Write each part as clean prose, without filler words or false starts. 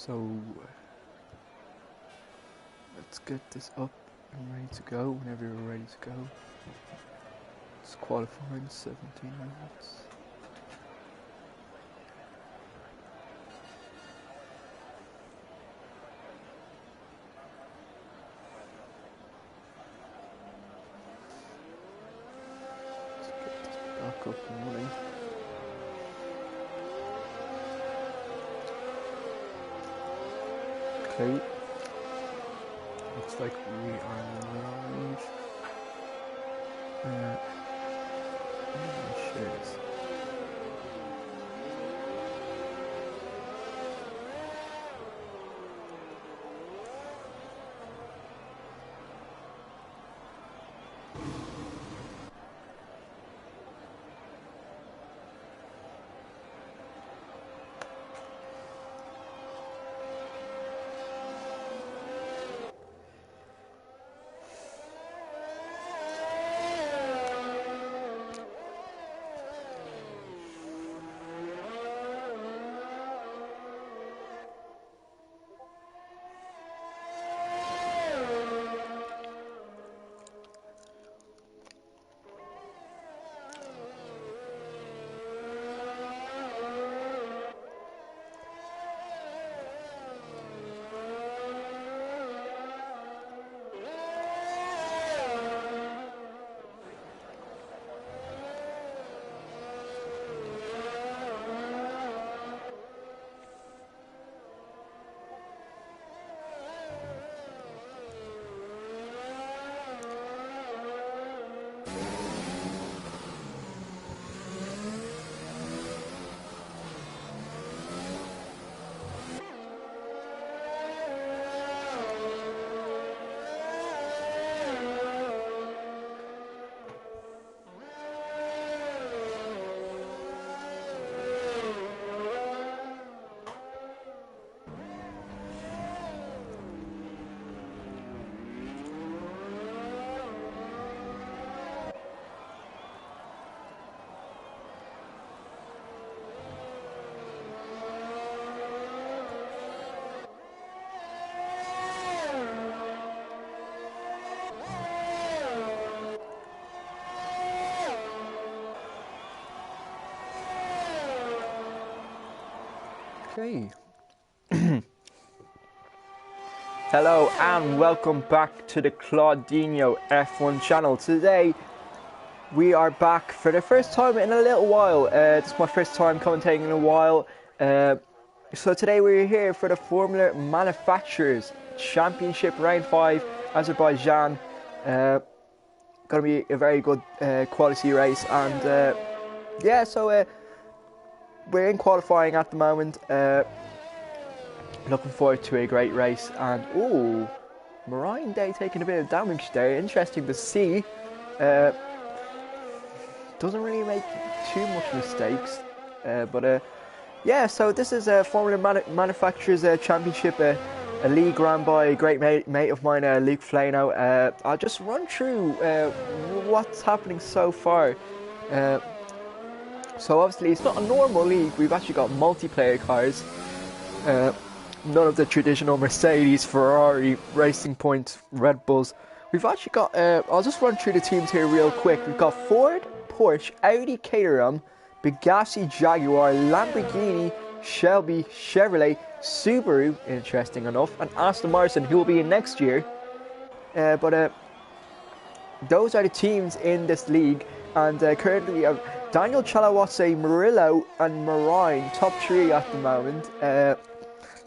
So let's get this up and ready to go whenever you're ready to go. It's qualifying 17 minutes. Let's get this back up and running. Okay. Looks like we are live. Shares. Okay. Hello and welcome back to the Claudinho F1 channel. Today we are back for the first time in a little while. It's my first time commentating in a while. So today we're here for the Formula Manufacturers Championship Round 5 Azerbaijan. Gonna be a very good quality race, and yeah, so we're in qualifying at the moment. Looking forward to a great race. And oh, Marine Day taking a bit of damage there. Interesting to see. Doesn't really make too much mistakes. But yeah, so this is a Formula Manufacturers Championship, a league run by a great mate of mine, Luke Flano. I'll just run through what's happening so far. So obviously it's not a normal league. We've actually got multiplayer cars. None of the traditional Mercedes, Ferrari, Racing Point, Red Bulls. We've actually got, I'll just run through the teams here real quick. We've got Ford, Porsche, Audi Caterham, Bugatti, Jaguar, Lamborghini, Shelby, Chevrolet, Subaru, interesting enough, and Aston Martin, who will be in next year. But those are the teams in this league, and currently we have Daniel Chalawase, Murillo, and Marine, top three at the moment.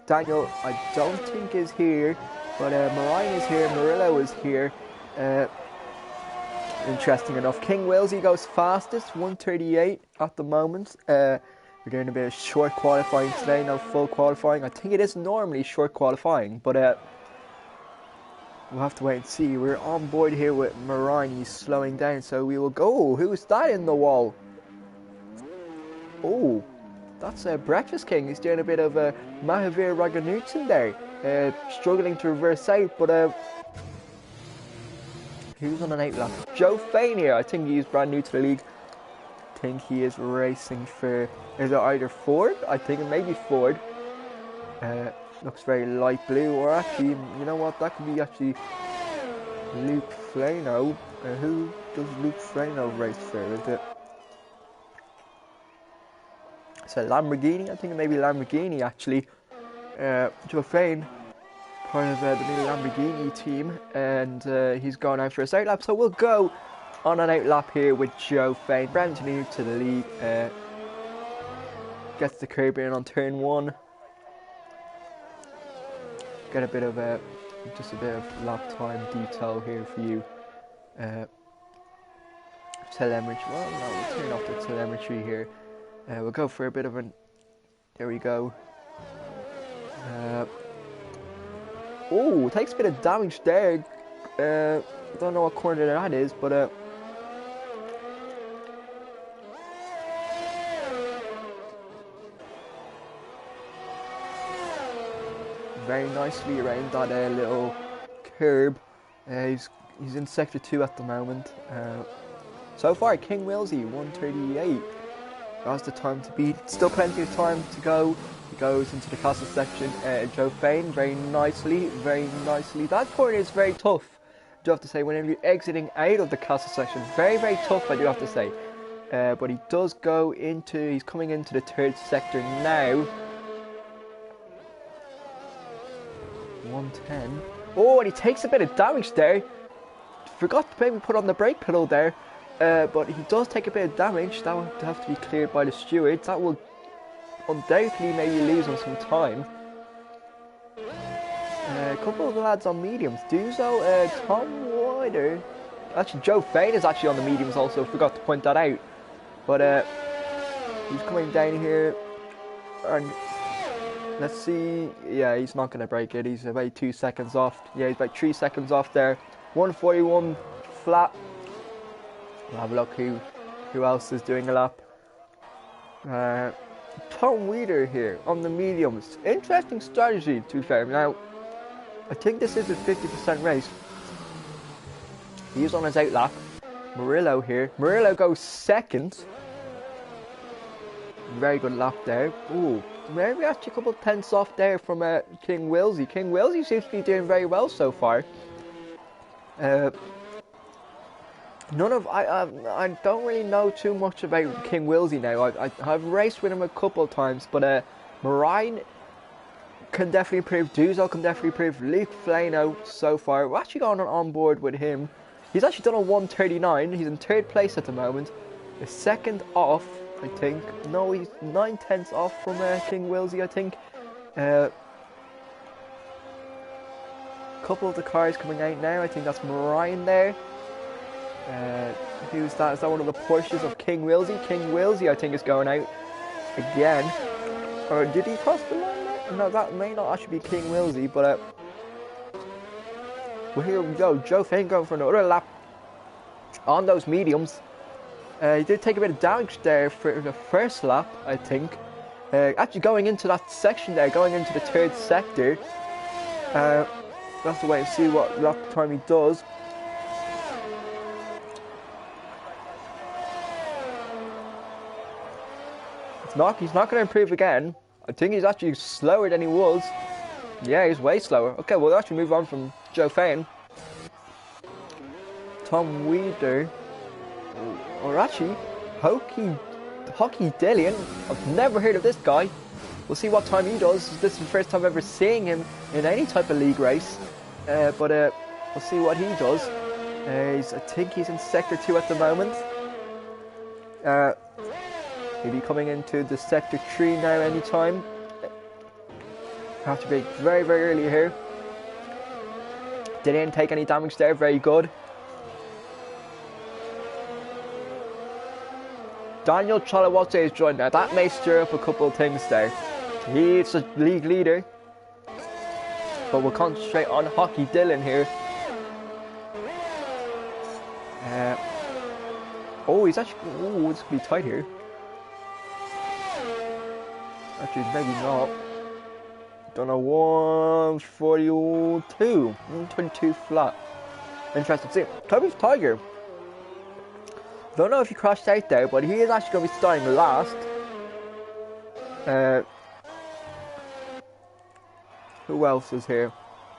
Daniel, I don't think is here, but Marine is here, Murillo is here. Interesting enough. King Willsey goes fastest, 1:38 at the moment. We're doing a bit of short qualifying today, no full qualifying. I think it is normally short qualifying, but we'll have to wait and see. We're on board here with Marine. He's slowing down, so we will go. Who's that in the wall? Oh, that's Breakfast King. He's doing a bit of Mahavir Raganutan there. Struggling to reverse out, but who's on an 8 lap? Joe Fania. I think he's brand new to the league. I think he is racing for, is it either Ford? I think it may be Ford. Looks very light blue, or actually, you know what, that could be actually Luke Flano. Who does Luke Flano race for? Is it? It's a Lamborghini, I think it may be Lamborghini actually. Joe Fane, part of the new Lamborghini team, and he's going out for his outlap. So we'll go on an outlap here with Joe Fane. Brand new to the league. Gets the curb in on turn 1. Get a bit of just a bit of lap time detail here for you. Telemetry. Well, no, we'll turn off the telemetry here. We'll go for a bit of an. There we go. Oh, takes a bit of damage there. Don't know what corner that is, but very nicely around that little curb. He's in sector 2 at the moment. So far, King Willsey 138. That's the time to beat. Still plenty of time to go. He goes into the castle section. Joe Fane very nicely. That corner is very tough. I do have to say, whenever you're exiting out of the castle section, very tough. I do have to say. But he does go into. He's coming into the 3rd sector now. 110. Oh, and he takes a bit of damage there. Forgot to maybe put on the brake pedal there. But he does take a bit of damage. That will have to be cleared by the stewards. That will undoubtedly maybe lose him some time. A couple of lads on mediums. Duzo, Tom Wider. Actually, Joe Fane is actually on the mediums also. Forgot to point that out. But he's coming down here. And let's see. Yeah, he's not going to break it. He's about 2 seconds off. Yeah, he's about 3 seconds off there. 141 flat. We'll have a look who else is doing a lap. Tom Weeder here on the mediums. Interesting strategy, to be fair. Now, I think this is a 50% race. He's on his outlap. Murillo here. Murillo goes 2nd. Very good lap there. Ooh, maybe actually a couple of tenths off there from King Willsey. King Willsey seems to be doing very well so far. I don't really know too much about King Willsey now. I've raced with him a couple of times, but Marine can definitely improve. Duzo can definitely improve. Luke Flano so far. We're actually going on board with him. He's actually done a 139. He's in 3rd place at the moment. A 2nd off, I think. No, he's 9 tenths off from King Willsey, I think. Couple of the cars coming out now. I think that's Marine there. Who's that? Is that one of the Porsches of King Willsey? King Willsey, I think, is going out again. Or did he cross the line there? No, that may not actually be King Willsey, but well, here we go. Joe Fane going for another lap on those mediums. He did take a bit of damage there for the 1st lap, I think. Actually, going into that section there, going into the 3rd sector. We'll have to wait and see what lap time he does. He's not going to improve again. I think he's actually slower than he was. Yeah, he's way slower. Okay, we'll actually move on from Joe Fane. Tom Weeder. Or actually, Hockey Dillian. I've never heard of this guy. We'll see what time he does. This is the first time ever seeing him in any type of league race. But we'll see what he does. I think he's in sector 2 at the moment. He'll be coming into the sector 3 now anytime. Have to be very early here. Didn't take any damage there, very good. Daniel Chalawote is joined now. That may stir up a couple of things there. He's a league leader. But we'll concentrate on Hockey Dylan here. Oh, he's actually... Oh, it's going to be tight here. Actually, maybe not. Done a 142. 122 flat. Interesting to see. Toby's Tiger. Don't know if he crashed out there, but he is actually going to be starting last. Who else is here?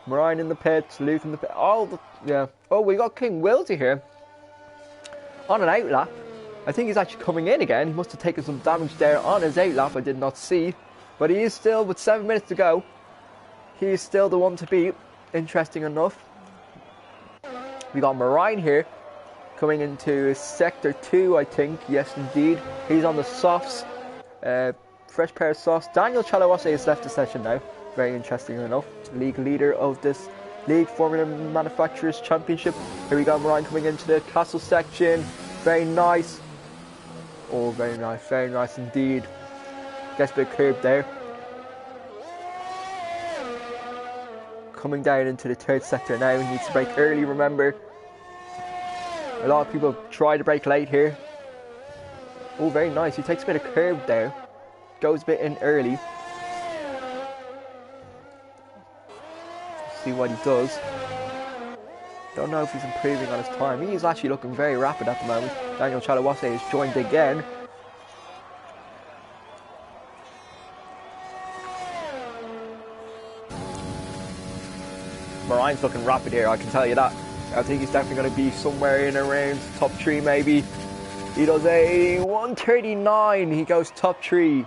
Marine in the pits, Luke in the pit. Yeah. Oh, we got King Wilty here on an outlap. I think he's actually coming in again. He must have taken some damage there on his outlap. I did not see, but he is still, with 7 minutes to go, he is still the one to beat. Interesting enough. We got Marine here coming into sector 2, I think. Yes, indeed. He's on the softs. Fresh pair of softs. Daniel Chalawase has left the session now. Very interesting enough. League leader of this League Formula Manufacturers Championship. Here we go, Marine coming into the castle section. Very nice. Oh, very nice indeed. Gets a bit curved there. Coming down into the third sector now. He needs to brake early, remember. A lot of people try to brake late here. Oh, very nice. He takes a bit of curve there. Goes a bit in early. See what he does. Don't know if he's improving on his time. He is actually looking very rapid at the moment. Daniel Chalawase has joined again. Marine's looking rapid here, I can tell you that. I think he's definitely going to be somewhere in around top 3 maybe. He does a 1:39. He goes top 3.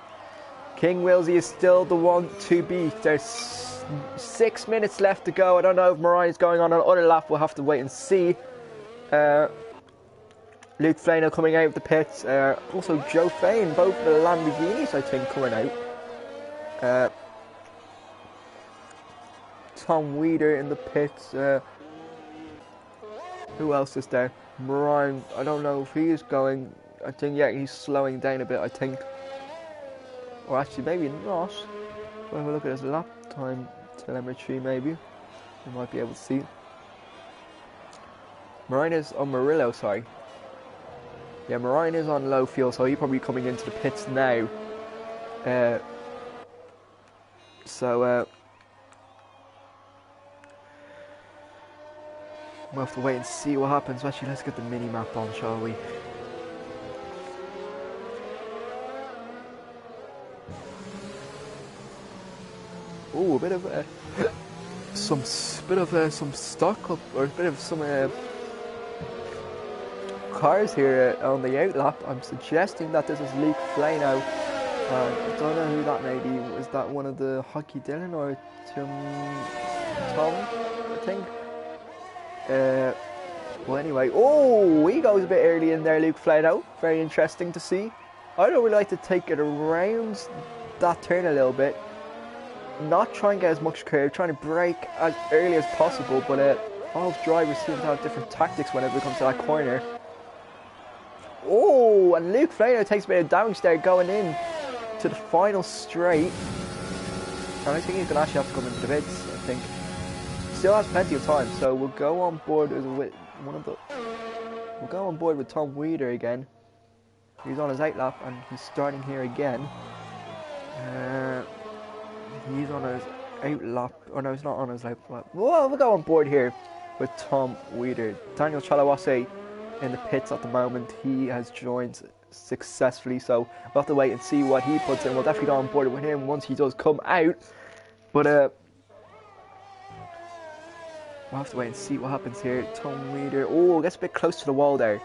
King Wilsey is still the one to beat. There's 6 minutes left to go. I don't know if Marine is going on another lap. We'll have to wait and see. Luke Flano coming out of the pits. Also Joe Fain, both the Lamborghinis, I think, coming out. Tom Weeder in the pits. Who else is there? Marine, I don't know if he is going. I think, yeah, he's slowing down a bit, I think. Or actually, maybe not. We'll have a look at his lap time telemetry, maybe. We might be able to see. Marine is on Murillo, sorry. Yeah, Marine is on low fuel, so he's probably coming into the pits now. We'll have to wait and see what happens. Actually, let's get the mini-map on, shall we? Ooh, a bit of some stock up, or a bit of some cars here on the outlap. I'm suggesting that this is Luke Flano. I don't know who that may be. Is that one of the Hockey Dylan or Tom? I think. Well, anyway, oh, he goes a bit early in there, Luke Flano. Very interesting to see. I don't really like to take it around that turn a little bit. Not try and get as much curve, trying to brake as early as possible, but all drivers seem to have different tactics whenever it comes to that corner. Oh, and Luke Flano takes a bit of damage there going in to the final straight. And I think he's going to actually have to come into the pits, I think. Still has plenty of time, so we'll go on board with we'll go on board with Tom Weeder again. He's on his outlap and he's starting here again. He's on his outlap. Oh no, he's not on his outlap. Well, we'll go on board here with Tom Weeder. Daniel Chalawase in the pits at the moment. He has joined successfully, so we'll have to wait and see what he puts in. We'll definitely go on board with him once he does come out. But we'll have to wait and see what happens here. Tom Weeder. Oh, gets a bit close to the wall there.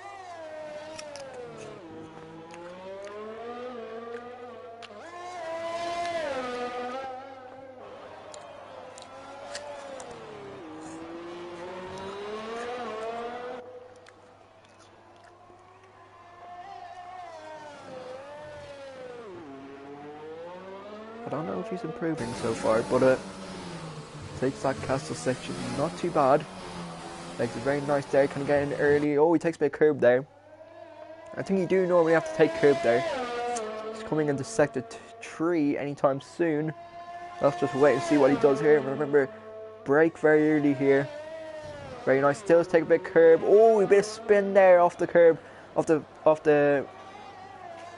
I don't know if he's improving so far, but takes that castle section, not too bad. Makes it very nice there, kind of getting early. Oh, he takes a bit of curb there. I think you do normally have to take curb there. He's coming into sector 3 anytime soon. Let's just wait and see what he does here. Remember, brake very early here. Very nice. Still take a bit of curb. Oh, a bit of spin there off the curb, off the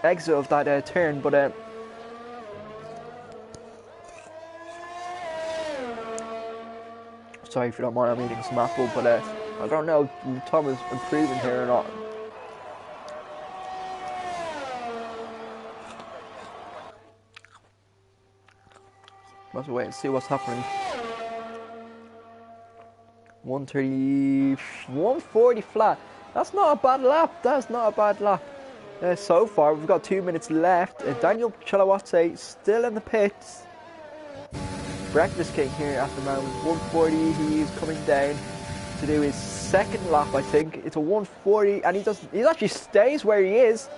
exit of that turn, but sorry if you don't mind, I'm eating some apple, but I don't know if Tom is improving here or not. We'll have to wait and see what's happening. 130, 140 flat. That's not a bad lap. That's not a bad lap. So far, we've got 2 minutes left. Daniel Chalawatse still in the pits. Breakfast King here at the moment. 140. He's coming down to do his second lap, I think. It's a 140, and he actually stays where he is.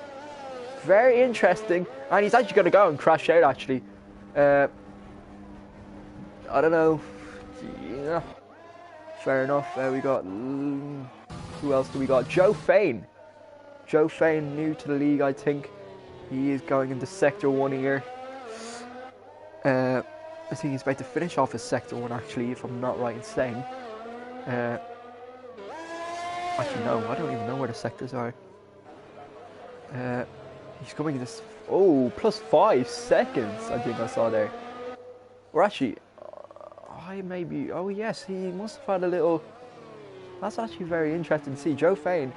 Very interesting, and he's actually going to go and crash out. Actually, I don't know. Yeah, fair enough. We got who else do we got? Joe Fain. Joe Fain, new to the league, I think. He is going into Sector 1 here. I think he's about to finish off his Sector 1, actually, if I'm not right in saying. Actually, no, I don't even know where the sectors are. He's coming in this... Oh, plus 5 seconds, I think I saw there. Or actually, I maybe... Oh, yes, he must have had a little... That's actually very interesting to see. Joe Fain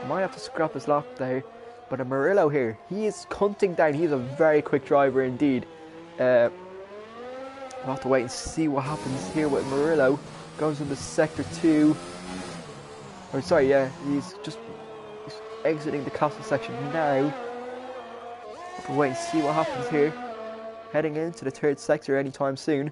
might have to scrap his lap there. But Murillo here, he is hunting down. He's a very quick driver indeed. We'll have to wait and see what happens here with Murillo. Goes into Sector 2. Oh, sorry, yeah, he's exiting the castle section now. We'll wait and see what happens here. Heading into the 3rd sector anytime soon.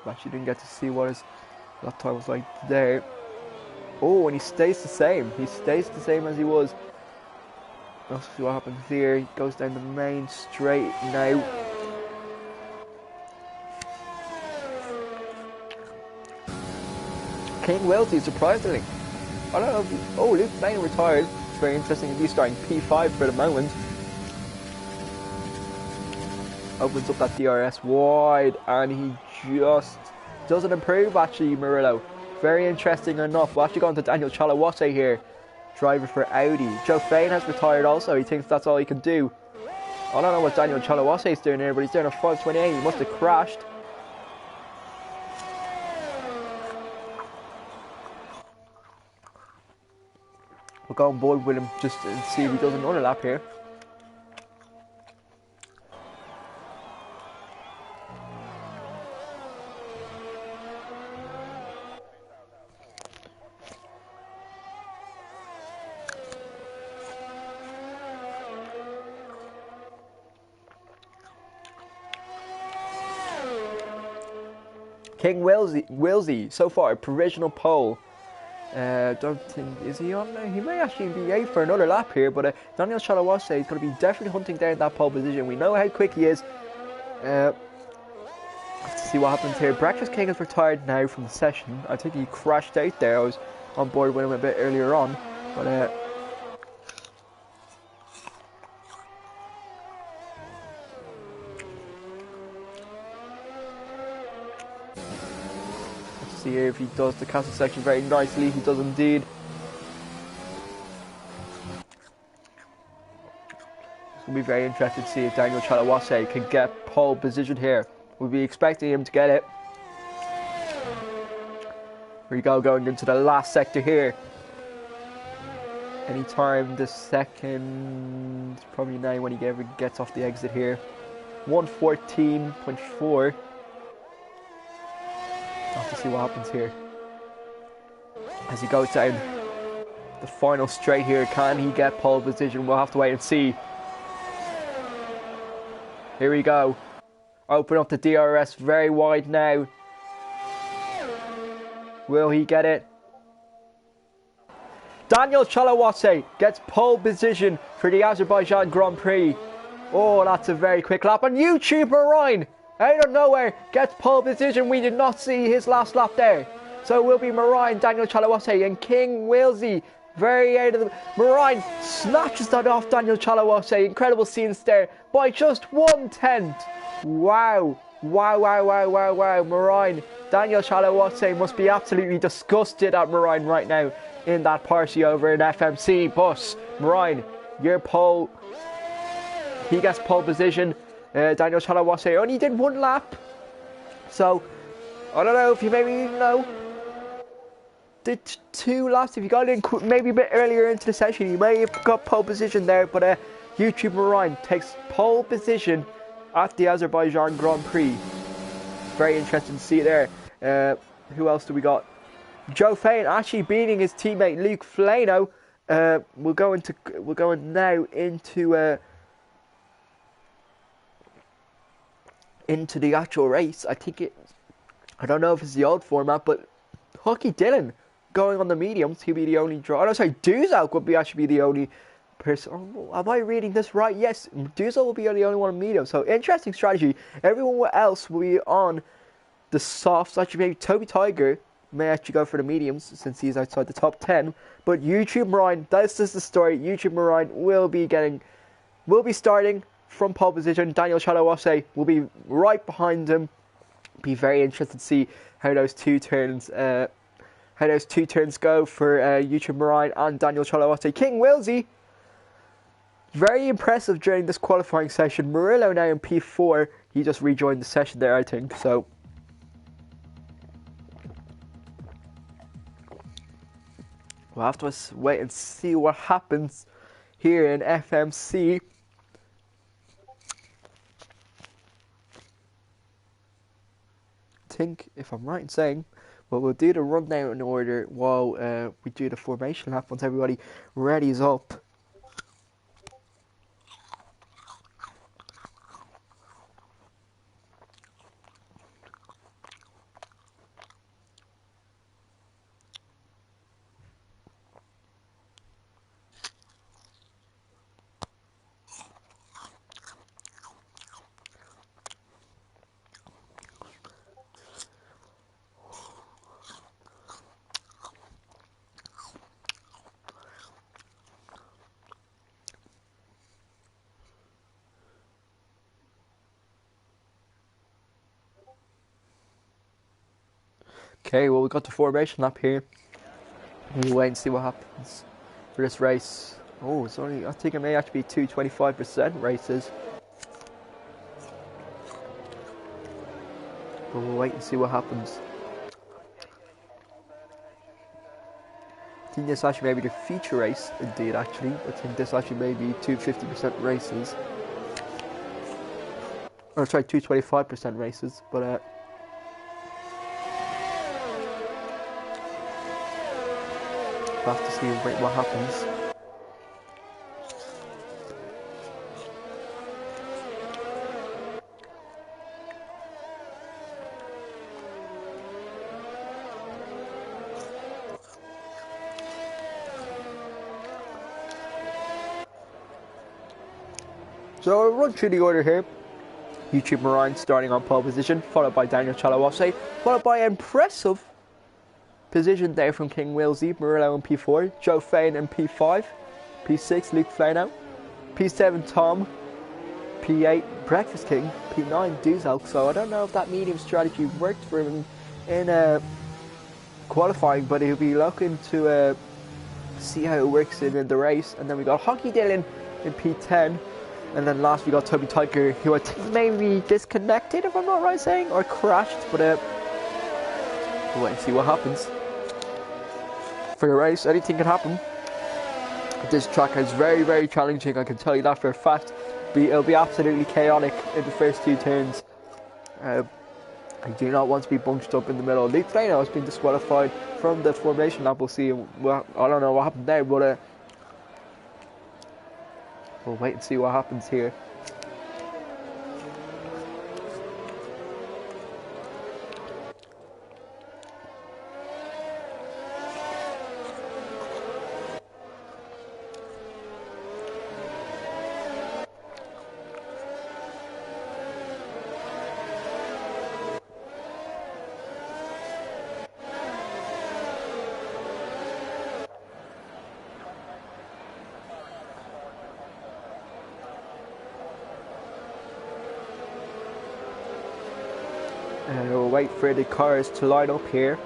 Actually didn't get to see what his lap time was like there. Oh, and he stays the same. He stays the same as he was. Let's see what happens here. He goes down the main straight now. King Welty, surprisingly. I don't know if he, oh, Luke Lane retired. It's very interesting. He's starting P5 for the moment. Opens up that DRS wide, and he just doesn't improve, actually, Murillo. Very interesting enough. We'll actually go on to Daniel Chalawatse here, driver for Audi. Joe Fain has retired also. He thinks that's all he can do. I don't know what Daniel Chalawatse is doing here, but he's doing a 5:28. He must have crashed. We'll go on board with him just to see if he does another lap here. King Wilsey, so far, a provisional pole. Don't think, is he on there? He may actually be 8 for another lap here, but Daniel Chalawatse is going to be definitely hunting down that pole position. We know how quick he is. Let's see what happens here. Breakfast King is retired now from the session. I think he crashed out there. I was on board with him a bit earlier on, but see here if he does the castle section very nicely. He does indeed. It's going to be very interesting to see if Daniel Chalawatse can get pole position here. We'll be expecting him to get it. Here we go, going into the last sector here. Anytime the second, probably now when he ever gets off the exit here. 114.4. Have to see what happens here as he goes down the final straight here. Can he get pole position? We'll have to wait and see. Here we go. Open up the DRS very wide now. Will he get it? Daniel Chalawatse gets pole position for the Azerbaijan Grand Prix. Oh, that's a very quick lap. And YouTuber Ryan, out of nowhere, gets pole position. We did not see his last lap there. So it will be Marine, Daniel Chalawatse and King Wilsey. Very out of the... Marine snatches that off Daniel Chalawatse. Incredible scenes there by just 1/10. Wow. Wow, wow, wow, wow, wow. Marine, Daniel Chalawatse must be absolutely disgusted at Marine right now in that Porsche over in FMC. But Marine, your pole... He gets pole position. Daniel Chalawatse only did 1 lap, so I don't know if you maybe did 2 laps. If you got in maybe a bit earlier into the session, you may have got pole position there. But YouTube Marine takes pole position at the Azerbaijan Grand Prix. Very interesting to see there. Who else do we got? Joe Fain actually beating his teammate Luke Flano. We're going now into the actual race. I don't know if it's the old format, but Hockey Dylan going on the mediums. He'll be the only draw. Oh, no, sorry, Duzal would actually be the only person. Oh, am I reading this right? Yes, Duzal will be the only one on medium. So interesting strategy. Everyone else will be on the softs. Actually, maybe Toby Tiger may actually go for the mediums since he's outside the top 10. But YouTube Marine, this is the story. YouTube Marine will be starting from pole position. Daniel Chalawase will be right behind him. Be very interested to see how those two turns go for YouTube Marine and Daniel Chalawase. King Wilsey, very impressive during this qualifying session. Murillo now in P4. He just rejoined the session there, I think. So we'll have to wait and see what happens here in FMC. I think, if I'm right in saying, well, we'll do the rundown in order while we do the formation lap once everybody readies up. Okay, well, we've got the formation lap here. We'll wait and see what happens for this race. Oh, it's only, I think it may actually be 225% races. But we'll wait and see what happens. I think this actually may be the feature race, indeed, actually. I think this actually may be 250% races. Or, sorry, 225% races, but, we'll have to see what happens. So I'll run through the order here. YouTube Marine starting on pole position, followed by Daniel Chalawase, followed by impressive position there from King Wilsey, Murillo in P4, Joe Fain in P5, P6 Luke Flano, P7 Tom, P8 Breakfast King, P9 Duzal. So I don't know if that medium strategy worked for him in qualifying, but he'll be looking to see how it works in the race. And then we got Hockey Dylan in P10, and then last we got Toby Tiger, who I think may be disconnected, if I'm not right saying, or crashed, but we'll wait and see what happens. For the race, anything can happen. This track is very, very challenging, I can tell you that for a fact. It'll be absolutely chaotic in the first two turns. I do not want to be bunched up in the middle. Luke Flano has been disqualified from the formation lap. We'll see. Well, I don't know what happened there, but we'll wait and see what happens here. We'll wait for the cars to line up here.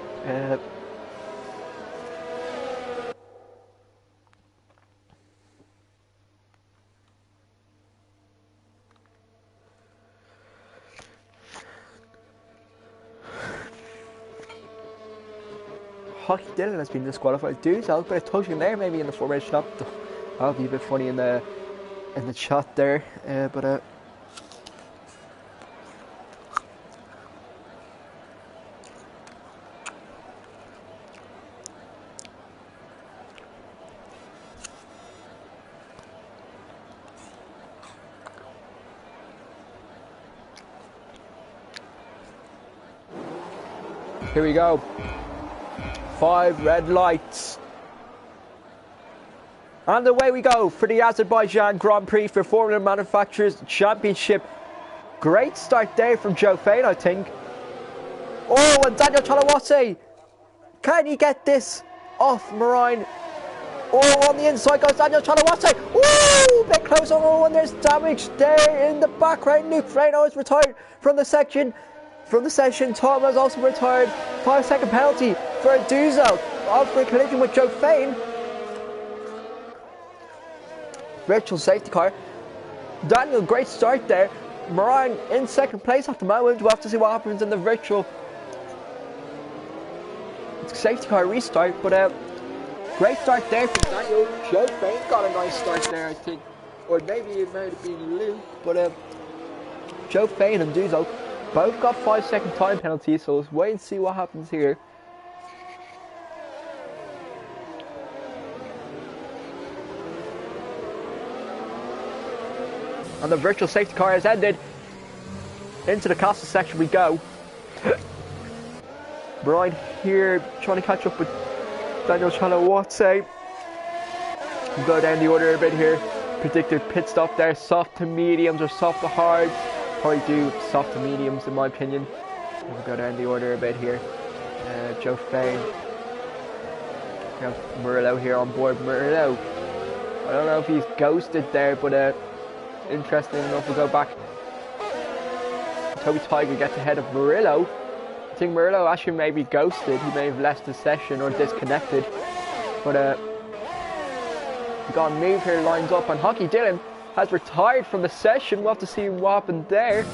Hockey Dylan has been disqualified. Dudes, I'll put a touch in there maybe in the formation up. That'll be a bit funny in the in the chat there, but here we go. 5 red lights. And away we go for the Azerbaijan Grand Prix for Formula Manufacturers Championship. Great start there from Joe Fain, I think. Oh, and Daniel Chalawase. Can he get this off Marine? Oh, on the inside goes Daniel Chalawase. Oh, bit close. Oh, and there's damage there in the background. Luke Freno is retired from the section. Tom has also retired. 5-second penalty for Duzel after a collision with Joe Fain. Virtual safety car. Daniel, great start there. Marine in second place at the moment. We'll have to see what happens in the virtual safety car restart. But great start there from Daniel. Joe Fain got a nice start there, I think. Or maybe it might have been Luke. But Joe Fain and Duzel both got 5-second time penalties. So let's wait and see what happens here. And the virtual safety car has ended. Into the castle section we go. Brian here trying to catch up with Daniel Chalawase. We'll go down the order a bit here. Predicted pit stop there. Soft to mediums or soft to hards. Probably do soft to mediums in my opinion. We'll go down the order a bit here. Joe Fain. We have Murillo here on board. Murillo. I don't know if he's ghosted there, but interesting enough, we'll go back. Toby Tiger gets ahead of Murillo. I think Murillo actually may be ghosted. He may have left the session or disconnected. But we got a move here, lines up, and Hockey Dylan has retired from the session. We'll have to see what happened there.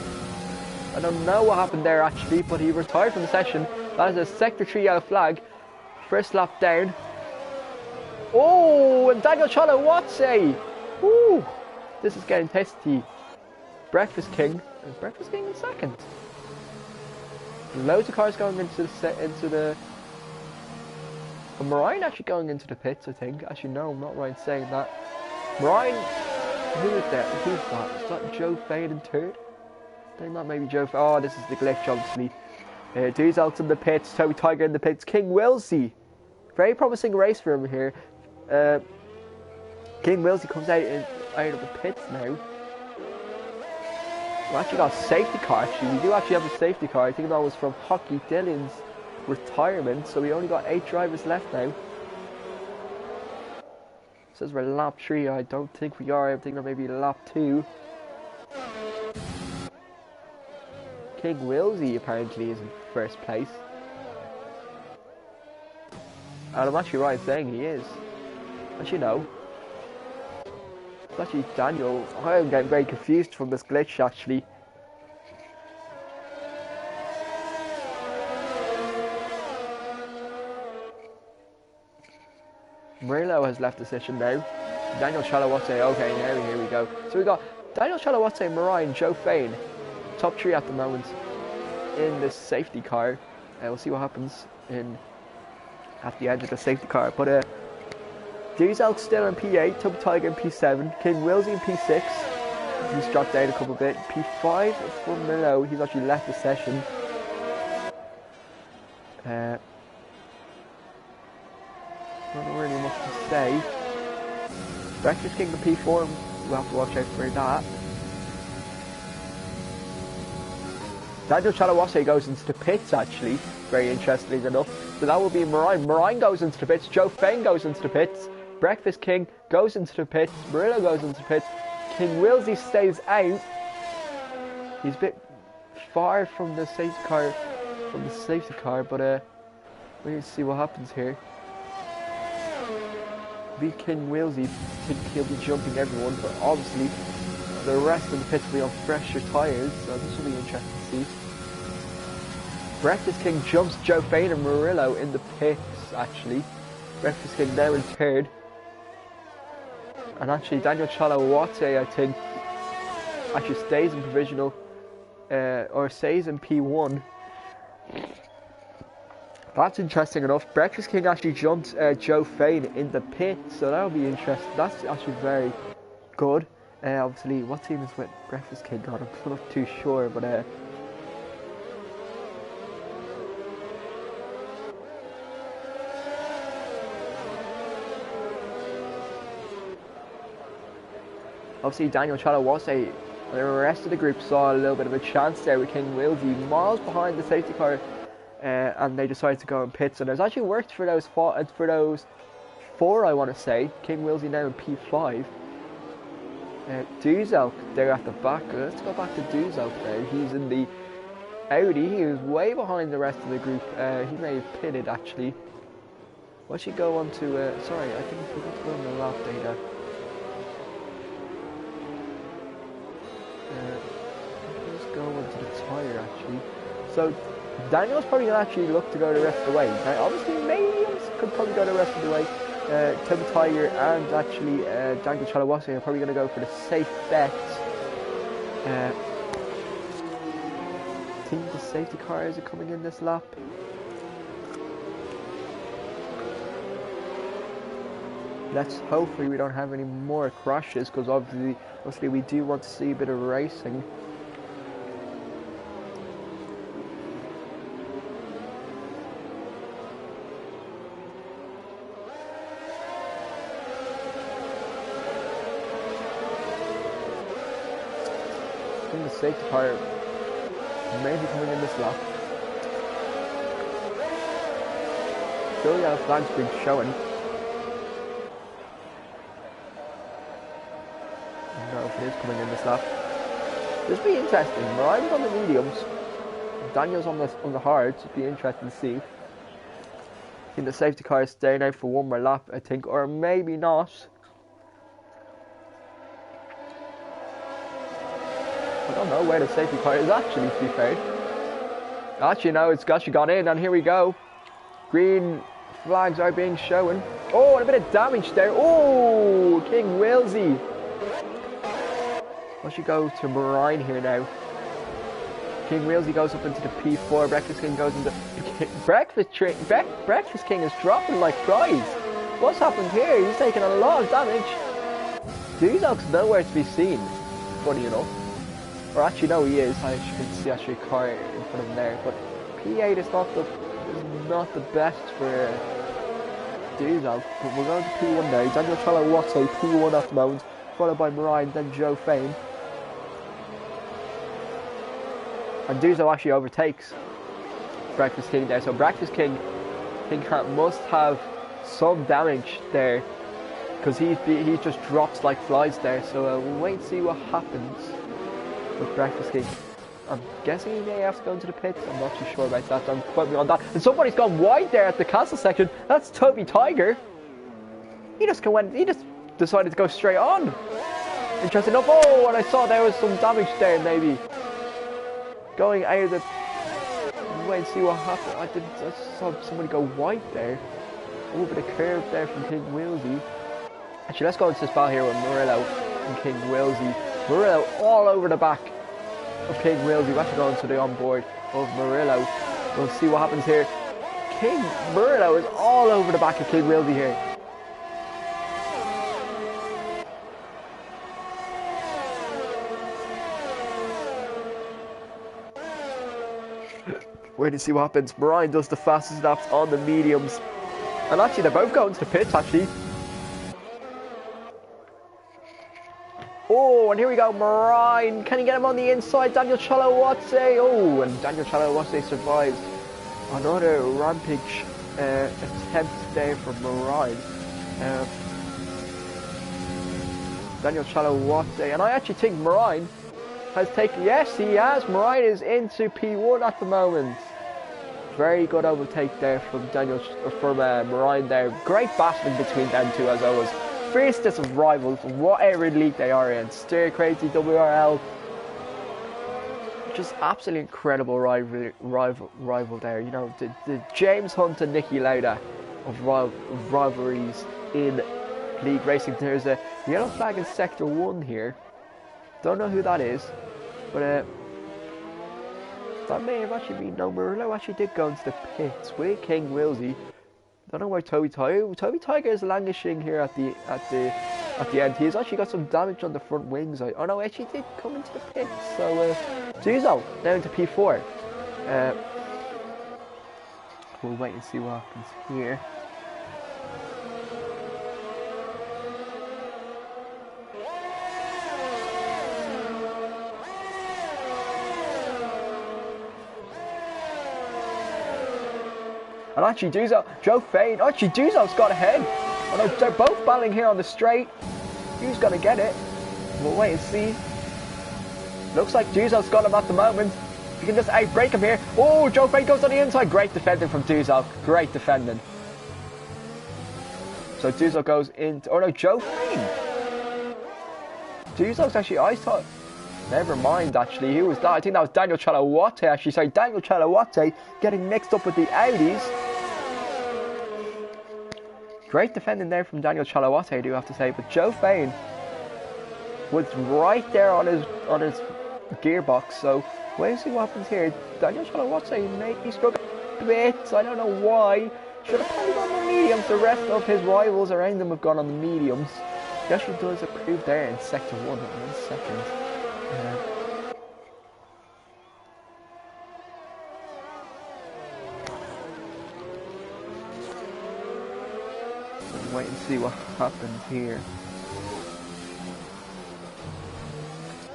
I don't know what happened there actually, but he retired from the session. That is a Sector 3 yellow flag. First lap down. Oh, and Daniel Chalawase. Woo! This is getting testy. Breakfast King. Is Breakfast King in second? Loads of cars going into the Marine actually going into the pits, I think. Actually, no, I'm not right in saying that. Marine, who is that? Who's that? Is that Joe Fain in third? I think that maybe Joe Fain. Oh, this is the glitch, obviously. Duzel's in the pits, Toby Tiger in the pits, King Wilsey. Very promising race for him here. King Wilsey comes out of the pits now. We actually got a safety car actually. We do actually have a safety car. I think that was from Hockey Dylan's retirement. So we only got 8 drivers left now. It says we're lap 3. I don't think we are. I think that maybe lap 2. King Wilsey apparently is in first place. And I'm actually right in saying he is. As you know. It's actually Daniel. I am getting very confused from this glitch actually. Murillo has left the session now. Daniel Chalawase, okay, now here we go. So we got Daniel Chalawase, Marine, Joe Fain. Top 3 at the moment in this safety car. We'll see what happens at the end of the safety car. But Duzel still in P8, Toby Tiger in P7, King Wilsey in P6. He's dropped down a couple bit. P5 for Murillo. He's actually left the session. Not really much to say. Breakfast King to P4. We'll have to watch out for that. Daniel Chalawase goes into the pits actually, very interestingly enough. So that will be Marine. Marine goes into the pits, Joe Fain goes into the pits, Breakfast King goes into the pits, Murillo goes into the pits, King Wilsey stays out. He's a bit far from the safety car, but we'll see what happens here. Be King Wilsey, think he'll be jumping everyone, but obviously the rest of the pits will be on fresher tyres, so this will be interesting to see. Breakfast King jumps Joe Fain and Murillo in the pits, actually. Breakfast King there in third. And actually, Daniel Chalawate, I think, actually stays in provisional, or stays in P1. That's interesting enough. Breakfast King actually jumped Joe Fain in the pit, so that'll be interesting. That's actually very good. Obviously, what team is with Breakfast King on? I'm not too sure, but obviously Daniel Chalawase and the rest of the group saw a little bit of a chance there with King Wilsey miles behind the safety car, and they decided to go in pits. And it's actually worked for those four, I want to say. King Wilsey now in P5. Duzelk there at the back. Let's go back to Duzelk there. He's in the Audi. He was way behind the rest of the group. He may have pitted actually. What should go on to? Sorry, I think we forgot to go on the lap data. Let's go on to the tyre actually. So Daniel's probably going to actually look to go the rest of the way. Now, obviously, Williams could probably go the rest of the way. Tim Tiger and actually Daniel Chalawase are probably going to go for the safe bets. I think the safety cars are coming in this lap. Let's hopefully we don't have any more crashes, because obviously we do want to see a bit of racing. I think the safety car may be coming in this lap. Still yellow flags being shown. No, if it is coming in this lap. This will be interesting. Mariah's on the mediums, Daniel's on the hards. It'd be interesting to see. I think the safety car is staying out for one more lap, I think, or maybe not. I don't know where the safety car is actually, to be fair. Actually, no, it's actually gone in, and here we go. Green flags are being shown. Oh, and a bit of damage there. Oh, King Wilsey. I should go to Marine here now. King Wilsey goes up into the P4. Breakfast King goes into... Breakfast King is dropping like flies. What's happened here? He's taking a lot of damage. Duzok's nowhere to be seen, funny enough. Or actually, no, he is. I can see actually a car in front of him there. But P8 is not the best for Duzok. But we're going to P1 now. Daniel Chalawate, P1 at the moment, followed by Marine, then Joe Fain. And Duzo actually overtakes Breakfast King there. So Breakfast King, must have some damage there, because he just drops like flies there. So we'll wait and see what happens with Breakfast King. I'm guessing he may have to go into the pits. I'm not too sure about that. Don't quote me on that. And somebody's gone wide there at the castle section. That's Toby Tiger. He just decided to go straight on. Interesting enough. Oh, and I saw there was some damage there, maybe going out of the... Wait and see what happened. I just saw somebody go wide there. Oh, bit of curve there from King Wilsey. Actually, let's go into this battle here with Murillo and King Wilsey. Murillo all over the back of King Wilsey. We're actually going to the onboard of Murillo. We'll see what happens here. King Murillo is all over the back of King Wilsey here. Wait to see what happens. Marine does the fastest laps on the mediums. And actually, they're both going to the pits, actually. Oh, and here we go, Marine. Can he get him on the inside? Daniel Chalawate. Oh, and Daniel Chalawate survives another rampage attempt there from Marine. Daniel Chalawate. And I actually think Marine has taken... Yes, he has. Marine is into P1 at the moment. Very good overtake there from Marine there. Great battling between them two, as always. Fiercest of rivals, whatever league they are in. Stir Crazy, WRL. Just absolutely incredible rival there. You know, the James Hunt and Nicky Lauda of rivalries in League Racing. There's a yellow flag in Sector 1 here. Don't know who that is, but that may have actually been no Murillo actually did go into the pits with King Wilsey. Don't know where Toby Tiger is languishing here at the end. He's actually got some damage on the front wings. Oh no, actually did come into the pits. So Duzo down to P4. We'll wait and see what happens here. And actually Joe Fane, actually Duzo's got ahead. Oh no, they're both battling here on the straight. Who's going to get it? We'll wait and see. Looks like Duzo's got him at the moment. You can just outbreak him here. Oh, Joe Fane goes on the inside. Great defending from Duzo. Great defending. So Duzo goes into... Oh no, Joe Fane. Duzo's actually... I thought... Never mind, actually. Who was that? I think that was Daniel Chalawate, actually. Sorry, Daniel Chalawate getting mixed up with the Audis. Great defending there from Daniel Chalawate, I do have to say. But Joe Fane was right there on his gearbox. So, we'll see what happens here. Daniel Chalawate may be struggling a bit. I don't know why. Should have probably gone on the mediums. The rest of his rivals around him have gone on the mediums. He actually does improve there in Sector 1 in 1 second. Wait and see what happens here.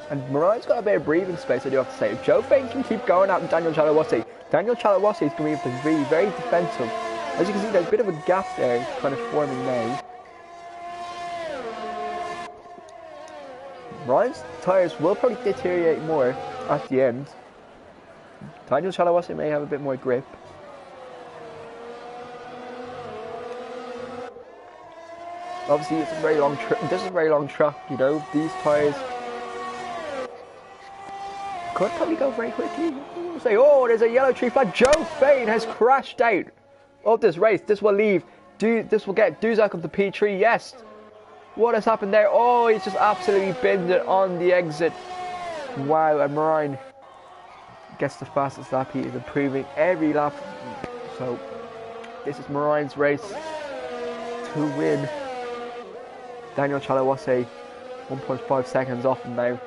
And Mariah's got a bit of breathing space, I do have to say. If Joe Fane can keep going out with Daniel Chalawate, Daniel Chalawate is going to be very, very defensive. As you can see, there's a bit of a gap there kind of forming now. Ryan's tyres will probably deteriorate more at the end. Daniel Chalawate may have a bit more grip. Obviously, it's a very long this is a very long track, you know. These tyres could probably go very quickly. Say, oh, there's a yellow tree flag. Joe Fane has crashed out of this race. This will leave. This will get Duzak up to P3. Yes. What has happened there? Oh, he's just absolutely binned it on the exit. Wow, and Marine gets the fastest lap. He is improving every lap. So, this is Marine's race to win. Daniel Chalawate 1.5 seconds off him now.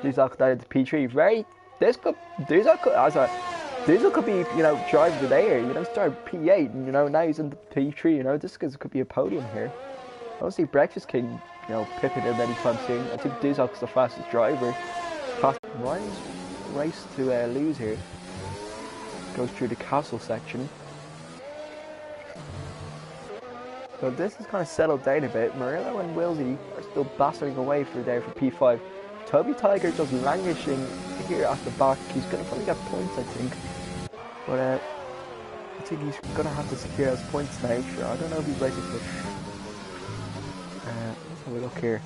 Duzak down to P3. Duzak could be, you know, driver of the day here. You know, start P8, and you know, now he's in the P3. You know, this could be a podium here. I don't see Breakfast King, you know, pipping him anytime soon. I think Duzak's the fastest driver. Ryan's race to lose here. Goes through the castle section. So this has kind of settled down a bit. Murillo and Wilsey are still battling away for P5. Toby Tiger just languishing here at the back. He's going to probably get points, I think. But I think he's going to have to secure his points now. Sure, I don't know if he's racing for... let's have a look here.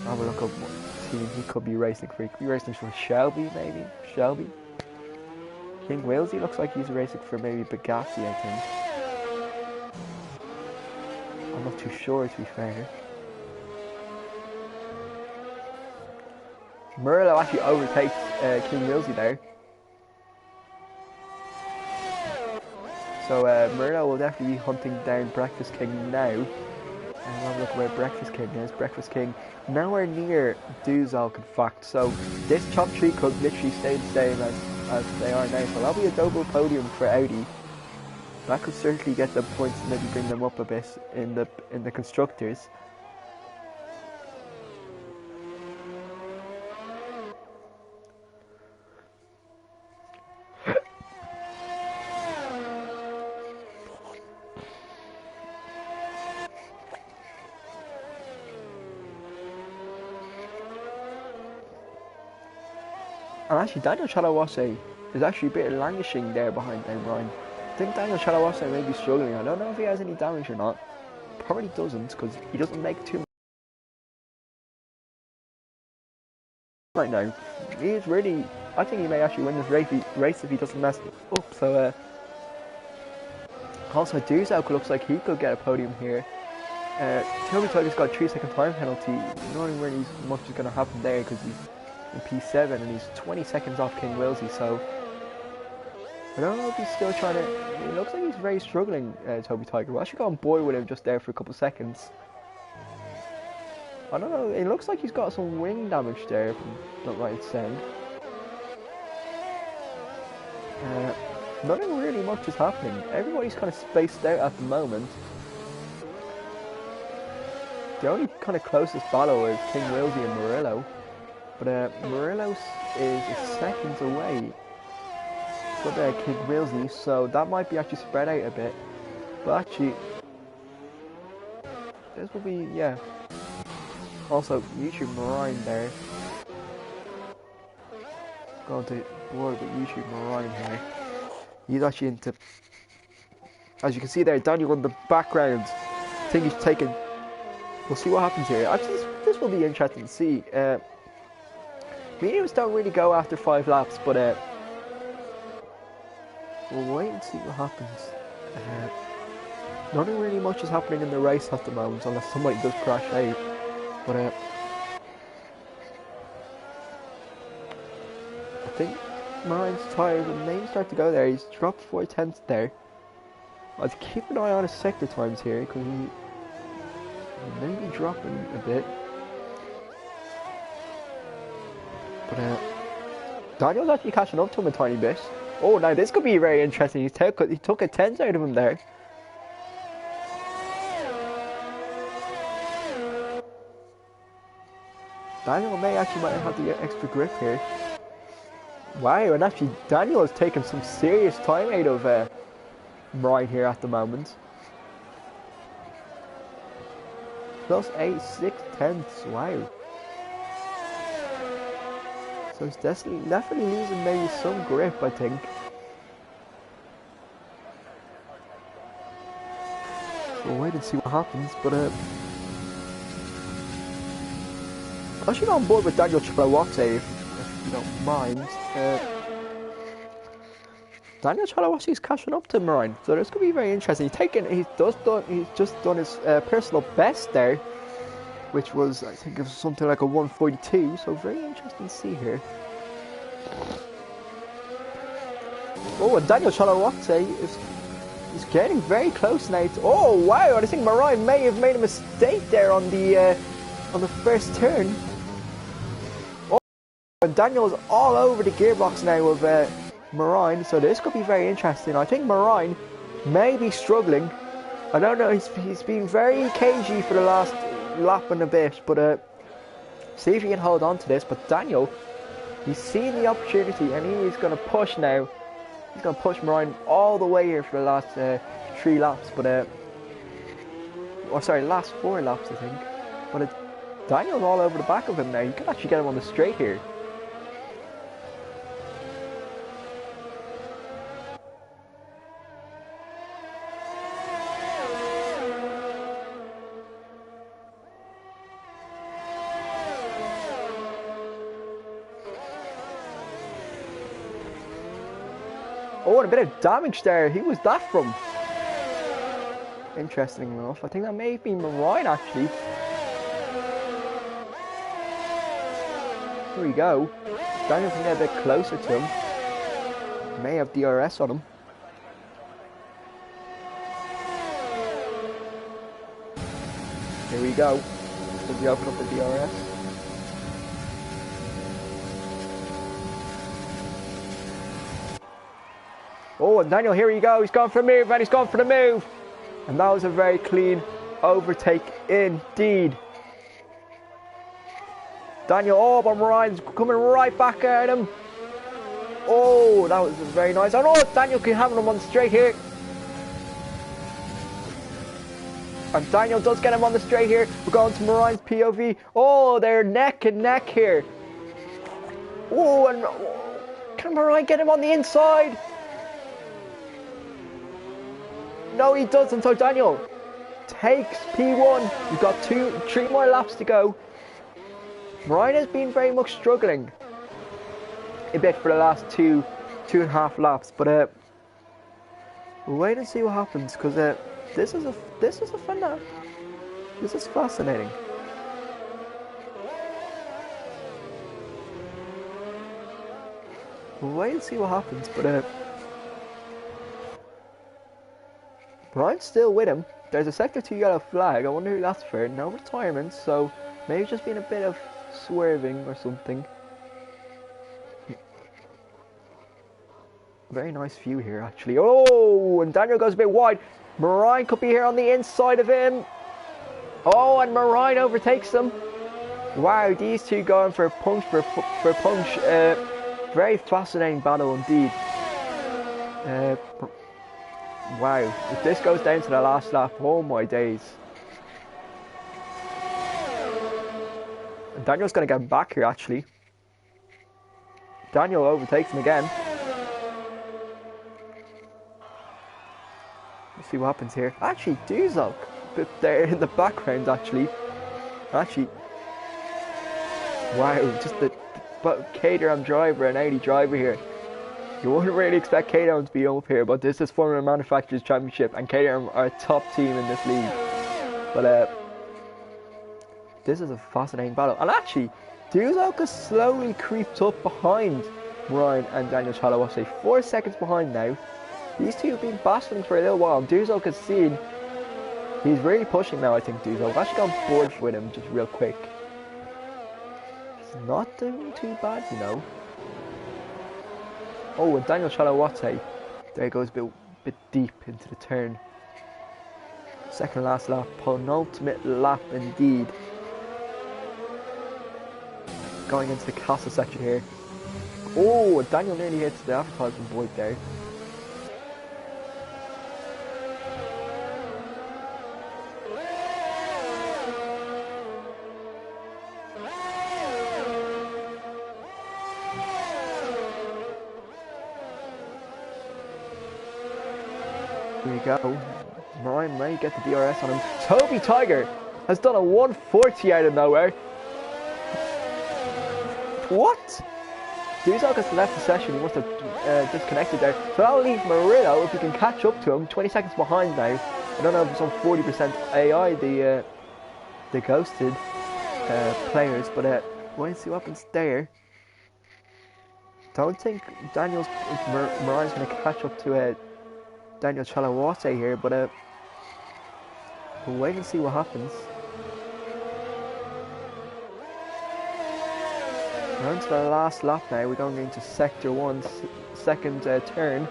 I'll have a look up what team he could be racing for. He could be racing for Shelby, maybe? Shelby? King Wilsey looks like he's racing for maybe Bugatti, I think. I'm not too sure, to be fair. Murillo actually overtakes King Wilsey there. So Murillo will definitely be hunting down Breakfast King now. And have a look where Breakfast King is. Breakfast King nowhere near Duzak, in fact. So this top three could literally stay the same as they are now. So that'll be a double podium for Audi. That could certainly get them points and maybe bring them up a bit in the constructors. And actually, Daniel Chalawate is actually a bit languishing there behind them, Ryan. I think Daniel Chalawate may be struggling. I don't know if he has any damage or not. Probably doesn't, because he doesn't make too much right now. He is really... I think he may actually win this race if he doesn't mess up. So, also, Duzak looks like he could get a podium here. Toby Tiger's got a 3-second time penalty. Not really much is going to happen there because he's in P7 and he's 20 seconds off King Willsey, so I don't know if he's still trying to. It looks like he's very struggling, Toby Tiger. We actually got on board with him just there for a couple of seconds. I don't know, it looks like he's got some wing damage there, if I'm not right in saying. Nothing really much is happening. Everybody's kind of spaced out at the moment. The only kind of closest battle is King Willsey and Murillo. But Murillo is seconds away from King Willsey, so that might be actually spread out a bit. But actually, this will be, yeah. Also, YouTube Marine there. Going to board with YouTube Marine here. He's actually into, as you can see there, Daniel in the background. I think he's taking. We'll see what happens here. Actually, this will be interesting to see. Mediums don't really go after 5 laps, but we'll wait and see what happens. Nothing really much is happening in the race at the moment, unless somebody does crash out. But I think Marine's tyres will maybe start to go there. He's dropped 4/10 there. I'll keep an eye on his sector times here because he may be dropping a bit. But Daniel's actually catching up to him a tiny bit. Oh, now this could be very interesting. He took a 10s out of him there. Daniel might have the extra grip here. Wow, and actually Daniel has taken some serious time out of Marine here at the moment. Plus 8, 6 tenths, wow. So he's definitely losing maybe some grip, I think. So we'll wait and see what happens, but I should go on board with Daniel Chalawatte if you don't mind. Daniel Chalawatte is catching up to Marine, so this could be very interesting. He's just done his personal best there, which was, I think it was something like a 142. So very interesting to see here. Oh, and Daniel Chalawatte is getting very close now. Oh wow! I think Marine may have made a mistake there on the first turn. And Daniel's all over the gearbox now of Marine, so this could be very interesting. I think Marine may be struggling. I don't know, he's been very cagey for the last lap and a bit, but see if he can hold on to this. But Daniel, he's seen the opportunity and he is going to push now. He's going to push Marine all the way here for the last 3 laps, but last 4 laps I think. But Daniel's all over the back of him now. You can actually get him on the straight here. Oh, and a bit of damage there. Who was that from? Interesting enough. I think that may have been Marine actually. Here we go. Daniel can get a bit closer to him. May have DRS on him. Here we go. Did we open up the DRS? Oh, and Daniel, here he goes. He's gone for the move, and he's gone for the move. And that was a very clean overtake indeed. Daniel, oh, but Marine's coming right back at him. Oh, that was very nice. Oh, no, Daniel can have him on the straight here. And Daniel does get him on the straight here. We're going to Marine's POV. Oh, they're neck and neck here. Oh, and can Marine get him on the inside? No, he doesn't. So Daniel takes P1. We've got 3 more laps to go. Marine has been very much struggling a bit for the last 2.5 laps, but we'll wait and see what happens because this is a fun This is fascinating. We'll wait and see what happens, but Brian's still with him. There's a sector 2 yellow flag. I wonder who that's for. No retirement, so maybe just being a bit of swerving or something. Very nice view here, actually. Oh, and Daniel goes a bit wide. Marine could be here on the inside of him. Oh, and Marine overtakes him. Wow, these two going for punch for punch. Very fascinating battle indeed. Wow, if this goes down to the last lap, oh my days. And Daniel's going to get him back here, actually. Daniel overtakes him again. Let's see what happens here. Actually, Duzok, bit there in the background, actually. Wow, just the Caterham driver and Audi driver here. You wouldn't really expect Caterham to be up here, but this is Formula Manufacturers Championship, and Caterham are a top team in this league. But this is a fascinating battle. And actually, Duzok has slowly creeped up behind Ryan and Daniel Chalawase. 4 seconds behind now. These two have been battling for a little while. Duzok has seen he's really pushing now, I think, Duzok. I've actually gone board with him just real quick. He's not doing too bad, you know. Oh, and Daniel Chalawate, there he goes, a bit deep into the turn. Second last lap, penultimate lap indeed. Going into the castle section here. Oh, Daniel nearly hits the advertisement board there. Here we go. Ryan may get the DRS on him. Toby Tiger has done a 140 out of nowhere. What? Duzok has left the session. He must have disconnected there. So that'll leave Murillo, if we can catch up to him. 20 seconds behind now. I don't know if it's on 40% AI, the ghosted players, but wait and see what happens there. Don't think Marine's going to catch up to Daniel Chalawate here, but we'll wait and see what happens. We're on to the last lap now. We're going into sector 1, second turn.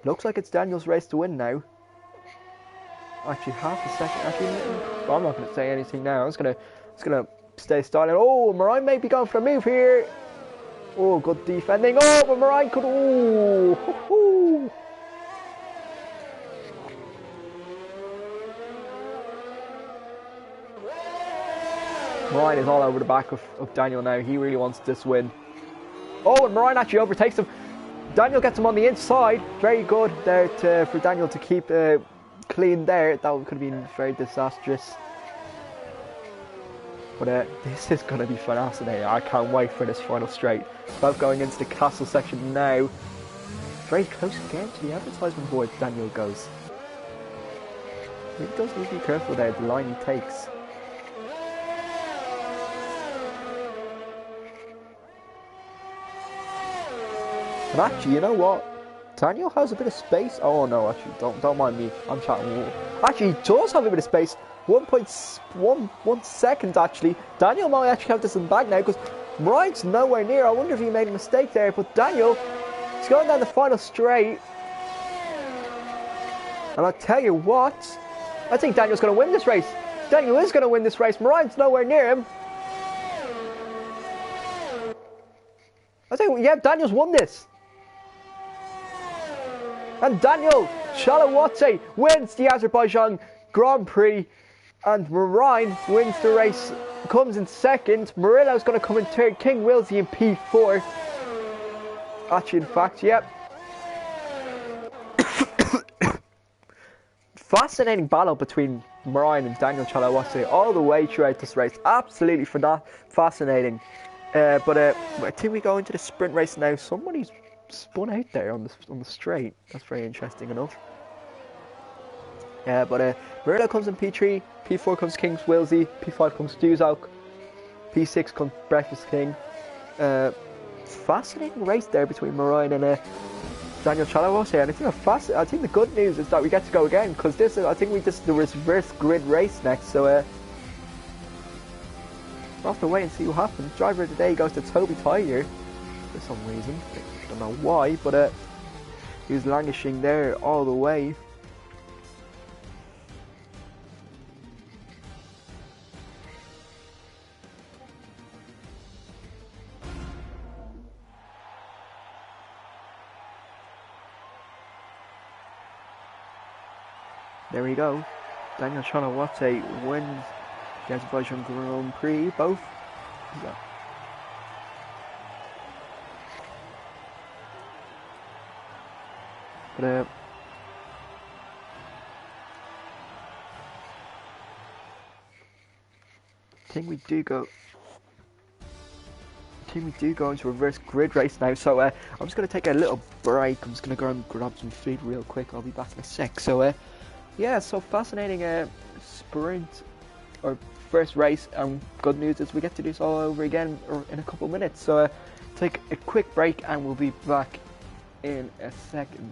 Looks like it's Daniel's race to win now. Actually, half a second. Actually, well, I'm not going to say anything now. I'm just going to stay silent. Oh, Marine may be going for a move here. Oh, good defending. Oh, but Marine could. Oh, hoo, hoo. Marine is all over the back of Daniel now. He really wants this win. Oh, and Marine actually overtakes him. Daniel gets him on the inside. Very good there for Daniel to keep clean there. That could have been very disastrous. But this is going to be fascinating. I can't wait for this final straight. Both going into the castle section now. Very close again to the advertisement board. Daniel goes. He does need to be careful there, the line he takes. And actually, you know what? Daniel has a bit of space. Oh no, actually, don't mind me. I'm chatting. Actually, he does have a bit of space. 1.1 seconds actually. Daniel might actually have this in the bag now because Marine's nowhere near. I wonder if he made a mistake there. But Daniel is going down the final straight. And I'll tell you what, I think Daniel's going to win this race. Daniel is going to win this race. Marine's nowhere near him. I think, yeah, Daniel's won this. And Daniel Chalawate wins the Azerbaijan Grand Prix. And Marine wins the race, comes in second. Murillo's going to come in third. King Wilsey in P4. Actually, in fact, yep. Fascinating battle between Marine and Daniel Chalawate all the way throughout this race. Absolutely fascinating. But I think we go into the sprint race now. Somebody's spun out there on the straight. That's very interesting enough. But Murillo comes in P3, P4 comes King's Wilsey, P5 comes Duzok, P6 comes Breakfast King. Fascinating race there between Moraine and Daniel Chalawase, and I think the good news is that we get to go again, because I think we just the reverse grid race next, so we'll have to wait and see what happens. Driver of the day goes to Toby Tiger for some reason. I don't know why, but he was languishing there all the way. There we go. Daniel Chalawate wins the Azerbaijan Grand Prix, both. Yeah. But I think we do go into reverse grid race now, so I'm just going to take a little break. I'm just going to go and grab some food real quick. I'll be back in a sec. So yeah, so fascinating sprint or first race, and good news is we get to do this all over again in a couple of minutes. So take a quick break and we'll be back in a second.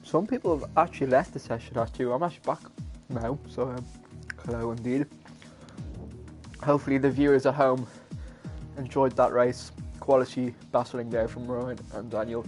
Some people have actually left the session actually. I'm actually back now, so hello indeed. Hopefully the viewers at home enjoyed that race. Quality battling there from Ryan and Daniel.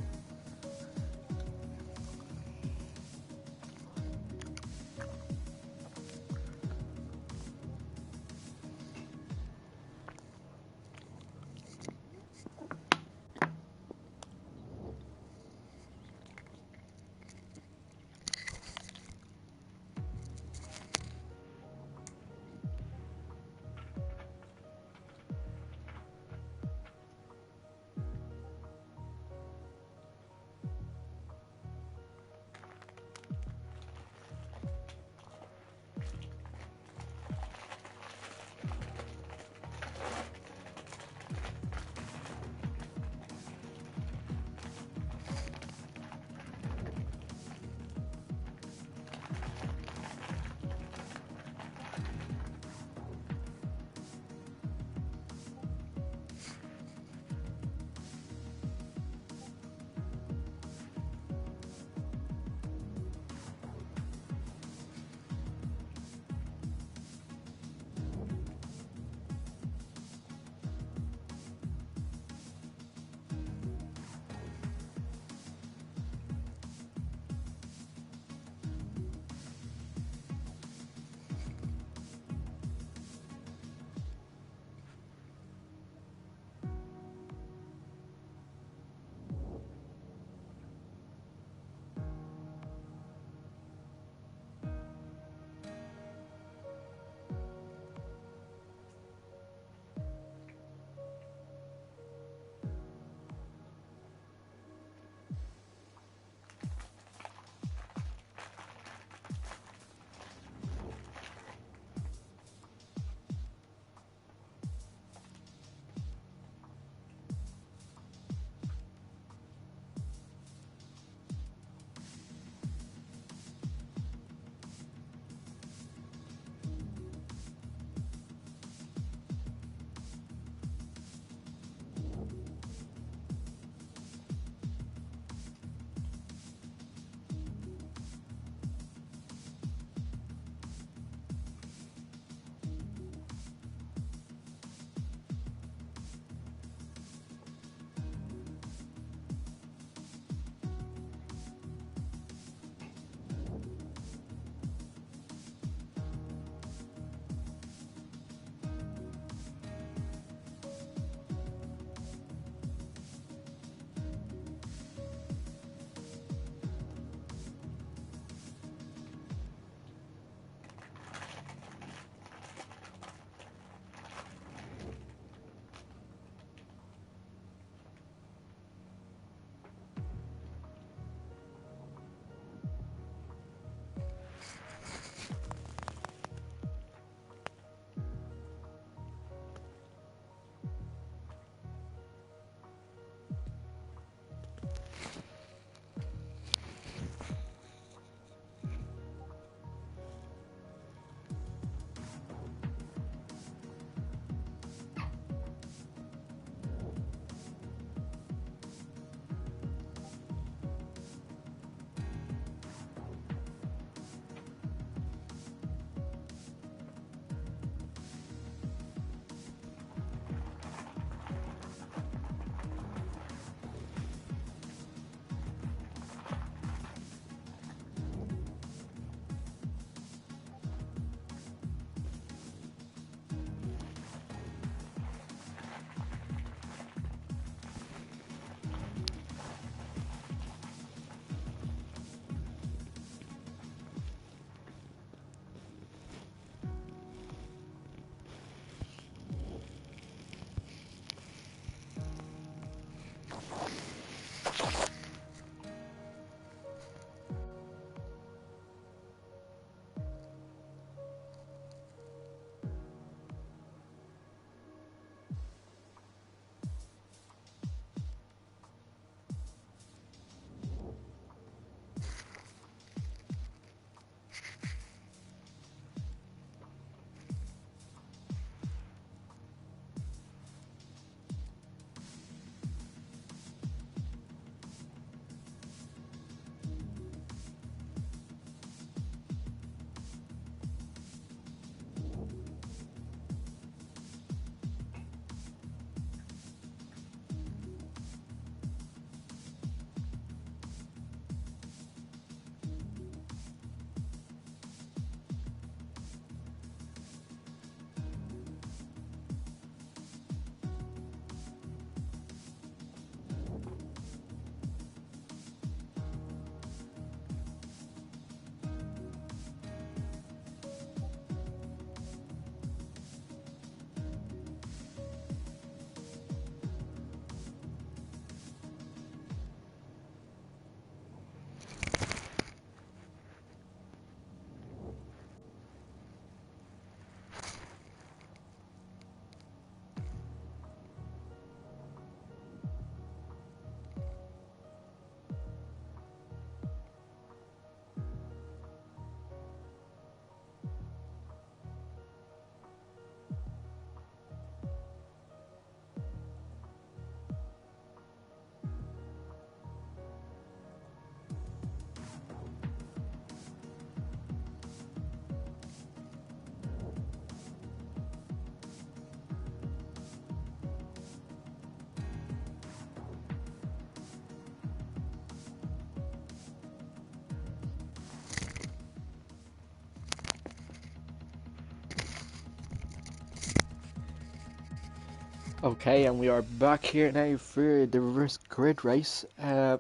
Okay, and we are back here now for the reverse grid race.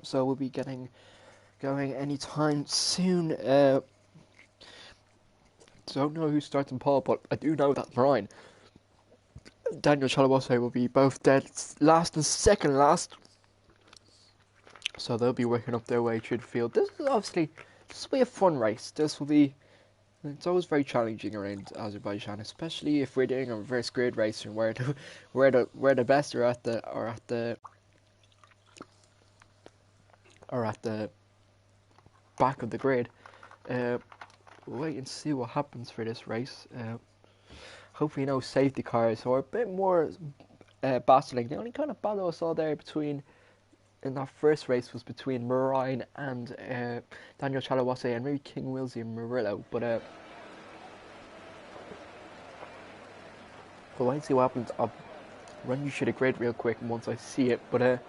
So we'll be getting going anytime soon. Don't know who starts in pole, but I do know that Ryan, Daniel Chalabose will be both dead last and second last. So they'll be working up their way through the field. This will be a fun race. It's always very challenging around Azerbaijan, especially if we're doing a reverse grid race and where the best are at the back of the grid. We'll wait and see what happens for this race. Hopefully no safety cars or a bit more battling. The only kind of battle I saw there in that first race was between Marine and Daniel Chalawase and maybe King Wilsey and Murillo. But we'll wait and see what happens. I'll run you through the grid real quick once I see it. But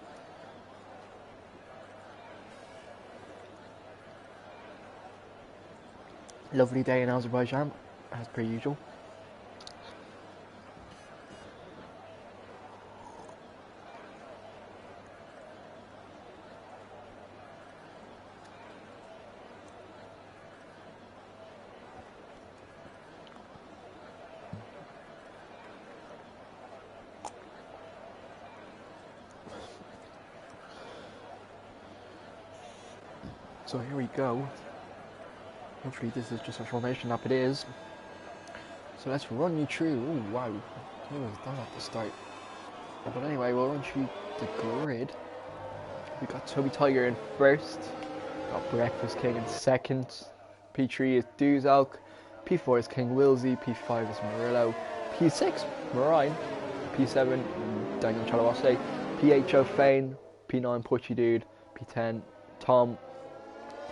lovely day in Azerbaijan, as per usual. So here we go. Hopefully this is just a formation lap. It is. So let's run you through. Oh wow, who was that at the start? But anyway, we'll run through the grid. We got Toby Tiger in first. Got Breakfast King in second. P3 is Duzalk. P4 is King Wilsey. P5 is Murillo. P6 Marine. P7 Daniel Chalawase. P8 O'Fane. P9 Putchy Dude. P10 Tom.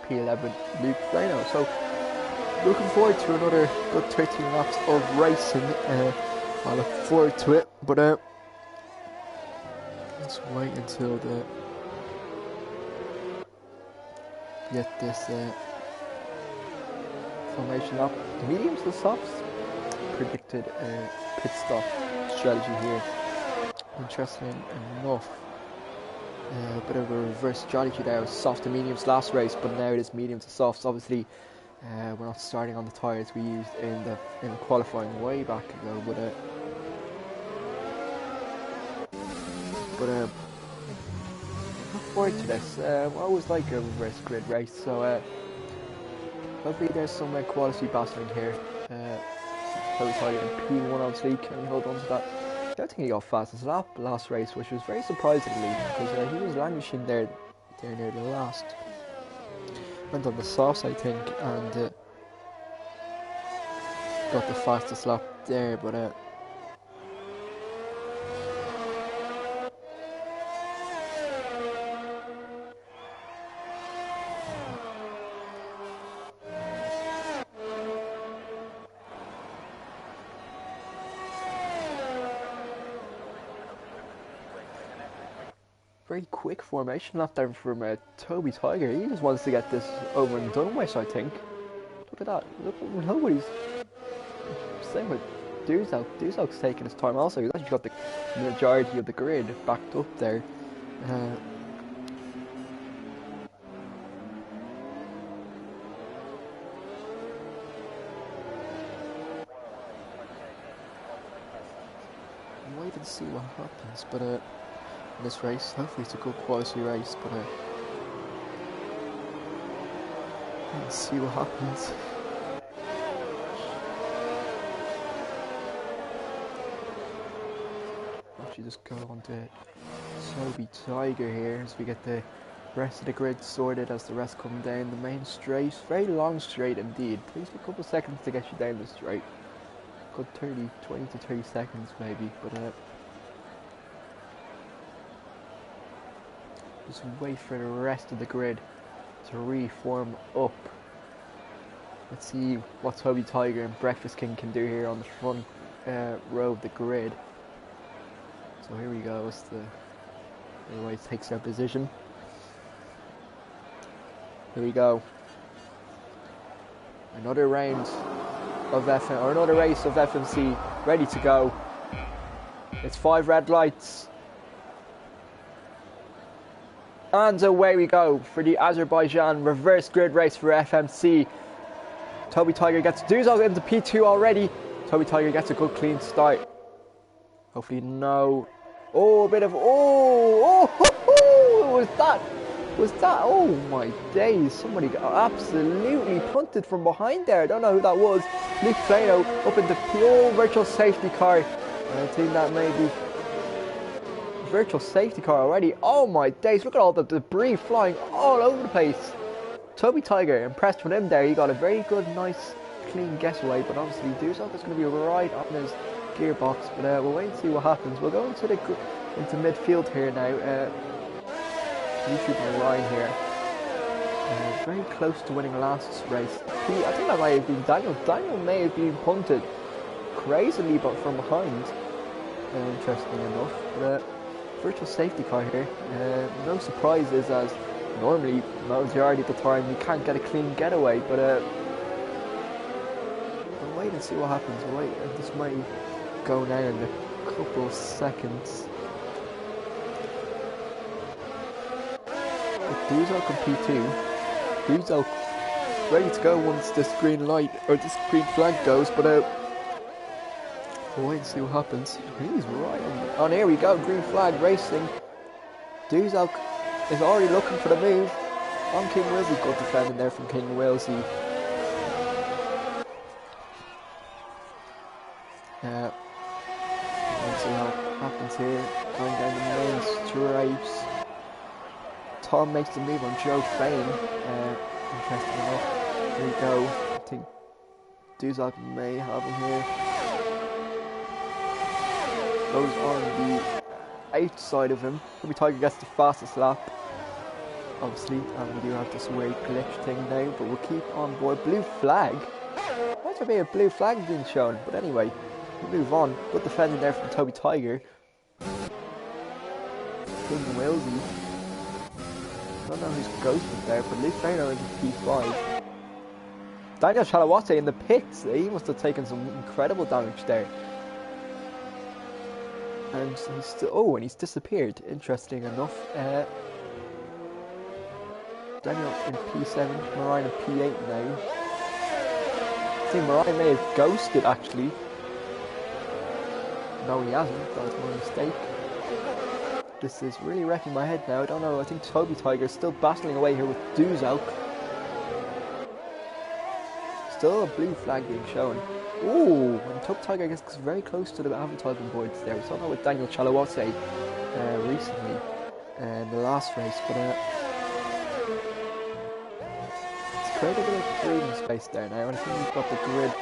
P11 Luke Reno. So looking forward to another good 13 laps of racing. I look forward to it, but let's wait until get this formation up. Mediums to softs. Predicted pit stop strategy here. Interesting enough. A bit of a reverse strategy there. It was soft to mediums last race, but now it is medium to softs. Obviously, we're not starting on the tyres we used in qualifying way back ago. But look forward to this. I always like a reverse grid race, so hopefully there's some quality battling here. Toby Tiger in P1 obviously. Can we hold on to that? I don't think he got fastest lap last race, which was very surprisingly, because he was languishing there near the last. Went on the softs, I think, and got the fastest lap there, but very quick formation lap there from Toby Tiger. He just wants to get this over and done with, I think. Look at that. Look, nobody's. Same with Duzalk. Duzalk's taking his time also. He's actually got the majority of the grid backed up there. Wait and see what happens, but in this race, hopefully it's a good quality race, but let's see what happens. Actually just go on to Toby Tiger here as we get the rest of the grid sorted as the rest come down the main straight. Very long straight indeed. Takes a couple of seconds to get you down the straight. Good 20 to 30 seconds maybe, but just wait for the rest of the grid to reform up. Let's see what Toby Tiger and Breakfast King can do here on the front row of the grid. So here we go as everybody takes their position. Here we go. Another round of another race of FMC ready to go. It's 5 red lights. And away we go for the Azerbaijan reverse grid race for FMC. Toby Tiger gets Duzog into P2 already. Toby Tiger gets a good clean start. Hopefully no. Oh, a bit of, was that, oh my days, somebody got absolutely punted from behind there. I don't know who that was. Luke Plano up into pure virtual safety car. I think that may be virtual safety car already. Oh my days, look at all the debris flying all over the place. Toby Tiger, impressed with him there. He got a very good, nice, clean getaway, but obviously Duzog is going to be right on his gearbox, but we'll wait and see what happens. We'll go into midfield here now. YouTube Ryan here. Very close to winning last race. I think that might have been Daniel. Daniel may have been punted crazily, but from behind. Interesting enough. But virtual safety car here. No surprises, as normally majority of the time you can't get a clean getaway, but we'll wait and see what happens. We'll wait, and this might go now in a couple of seconds. Duzog on P2. Duzog ready to go once this green light or this green flag goes, but we'll wait and see what happens. He's right on. Here we go, green flag racing. Duzog is already looking for the move on King Wilsey. Good defending there from King Wilsey. Let's see what happens here. Going down the main stripes. Tom makes the move on Joe Fane. Interesting enough. Here we go. I think Duzog may have him here. Goes on the outside of him. Toby Tiger gets the fastest lap, obviously, and we do have this weird glitch thing now, but we'll keep on board. Blue flag? Why there be a blue flag being shown? But anyway, we move on. Good defending there from Toby Tiger. King Wilsey. I don't know who's ghosted there, but Luke Faino into P5. Daniel Chalawate in the pits. He must have taken some incredible damage there. And he's still, and he's disappeared. Interesting enough. Daniel in P7, Mariah in P8 now. I think Mariah may have ghosted actually. No, he hasn't. That was my mistake. This is really wrecking my head now. I don't know. I think Toby Tiger is still battling away here with Duzog. Still a blue flag being shown. Ooh, and Toby Tiger gets very close to the advertising boards there. We saw that with Daniel Chalawate recently in the last race, but it's created a bit of breathing space there now, and I think we've got the grid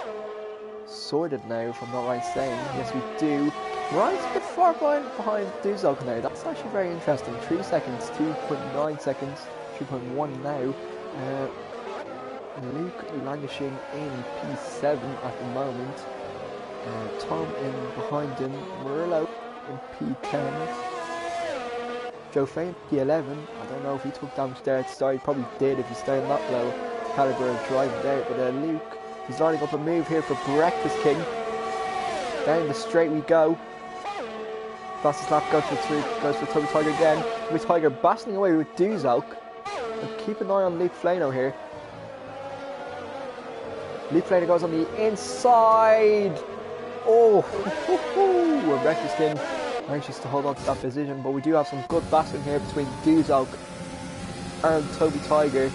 sorted now, if I'm not right saying. Yes, we do. Ryan's a bit far behind Duzog now. That's actually very interesting. 3 seconds, 2.9 seconds, 3.1 now. Luke languishing in P7 at the moment. Tom in behind him. Murillo in P10. Joe Fane P11. I don't know if he took damage there at the start. He probably did if he's staying that low caliber of driving there. But Luke, he's lining up a move here for Breakfast King. Down the straight we go. Fastest lap goes for Toby Tiger again. Toby Tiger battling away with Duzog. And keep an eye on Luke Flano here. Luke Flano goes on the inside. Oh, Breakfast King anxious to hold on to that position, but we do have some good battling here between Duzog and Toby Tiger.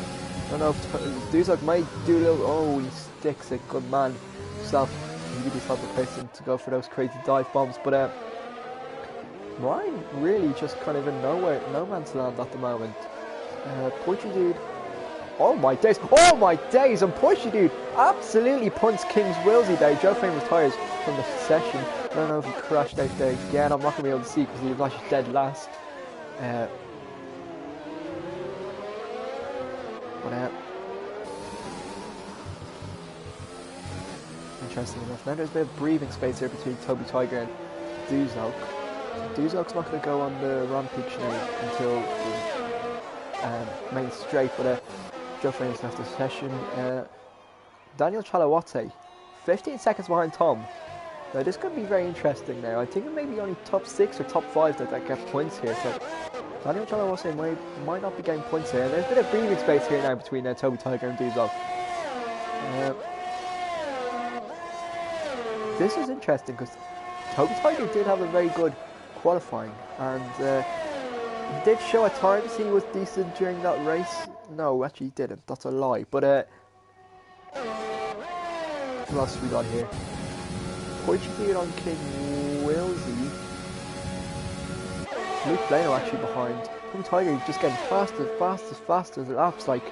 I don't know if Duzog might do a little. Oh, he sticks it. Good man. Himself. He's the type of person to go for those crazy dive bombs, but Ryan really just kind of in no man's land at the moment. Poitry Dude, oh my days, and Poitry Dude absolutely punts King's Wilsey there. Joe Fane retires from the session. I don't know if he crashed out there again. I'm not going to be able to see because he was actually dead last. Interesting enough. Now there's a bit of breathing space here between Toby Tiger and Duzog. Duzog's not going to go on the rampage now until the main straight, but Joe Fane's left the session. Daniel Chalawate, 15 seconds behind Tom. Now this could be very interesting now. I think it may be only top 6 or top 5 that get points here. So Daniel Chalawase might not be getting points here. And there's a bit of breathing space here now between Toby Tiger and Duzok. This is interesting because Toby Tiger did have a very good qualifying, and he did show at times he was decent during that race. No, actually he didn't. That's a lie. But what else we got here? Portuguese on King Wilsey. Luke Blano actually behind. Toby Tiger just getting faster. The lap's like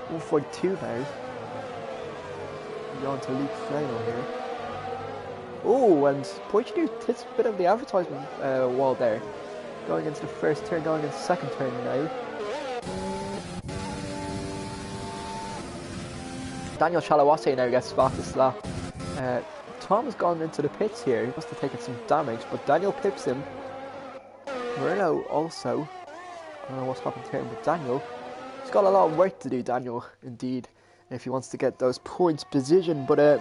142 now. We're on to Luke Blano here. Oh, and Portuguese hits a bit of the advertisement wall there. Going into the first turn, going into the second turn now. Daniel Chalawase now gets fastest lap. Tom has gone into the pits here. He must have taken some damage, but Daniel pips him. Murillo also. I don't know what's happened to him, but Daniel, he's got a lot of work to do, Daniel, indeed, if he wants to get those points position. But I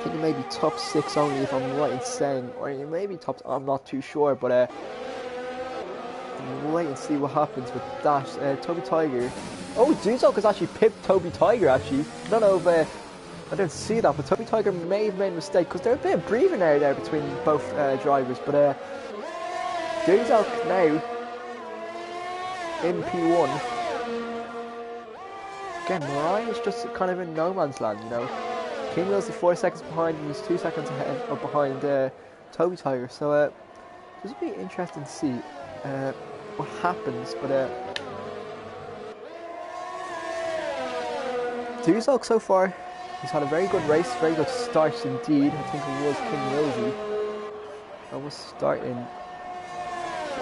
think he may be top 6 only, if I'm right in saying, or he may be top, I'm not too sure, but we'll wait and see what happens with that. Toby Tiger. Oh, Duzok has actually pipped Toby Tiger, actually. I don't know if I didn't see that, but Toby Tiger may have made a mistake because there's a bit of breathing air there between both drivers. But Duzok now in P1. Again, Mariah is just kind of in no man's land, you know. King Will's 4 seconds behind, and he's 2 seconds ahead or behind Toby Tiger. So this will be interesting to see what happens. But Duzok so far, he's had a very good race, very good start indeed. I think it was King Wilsey. I was starting.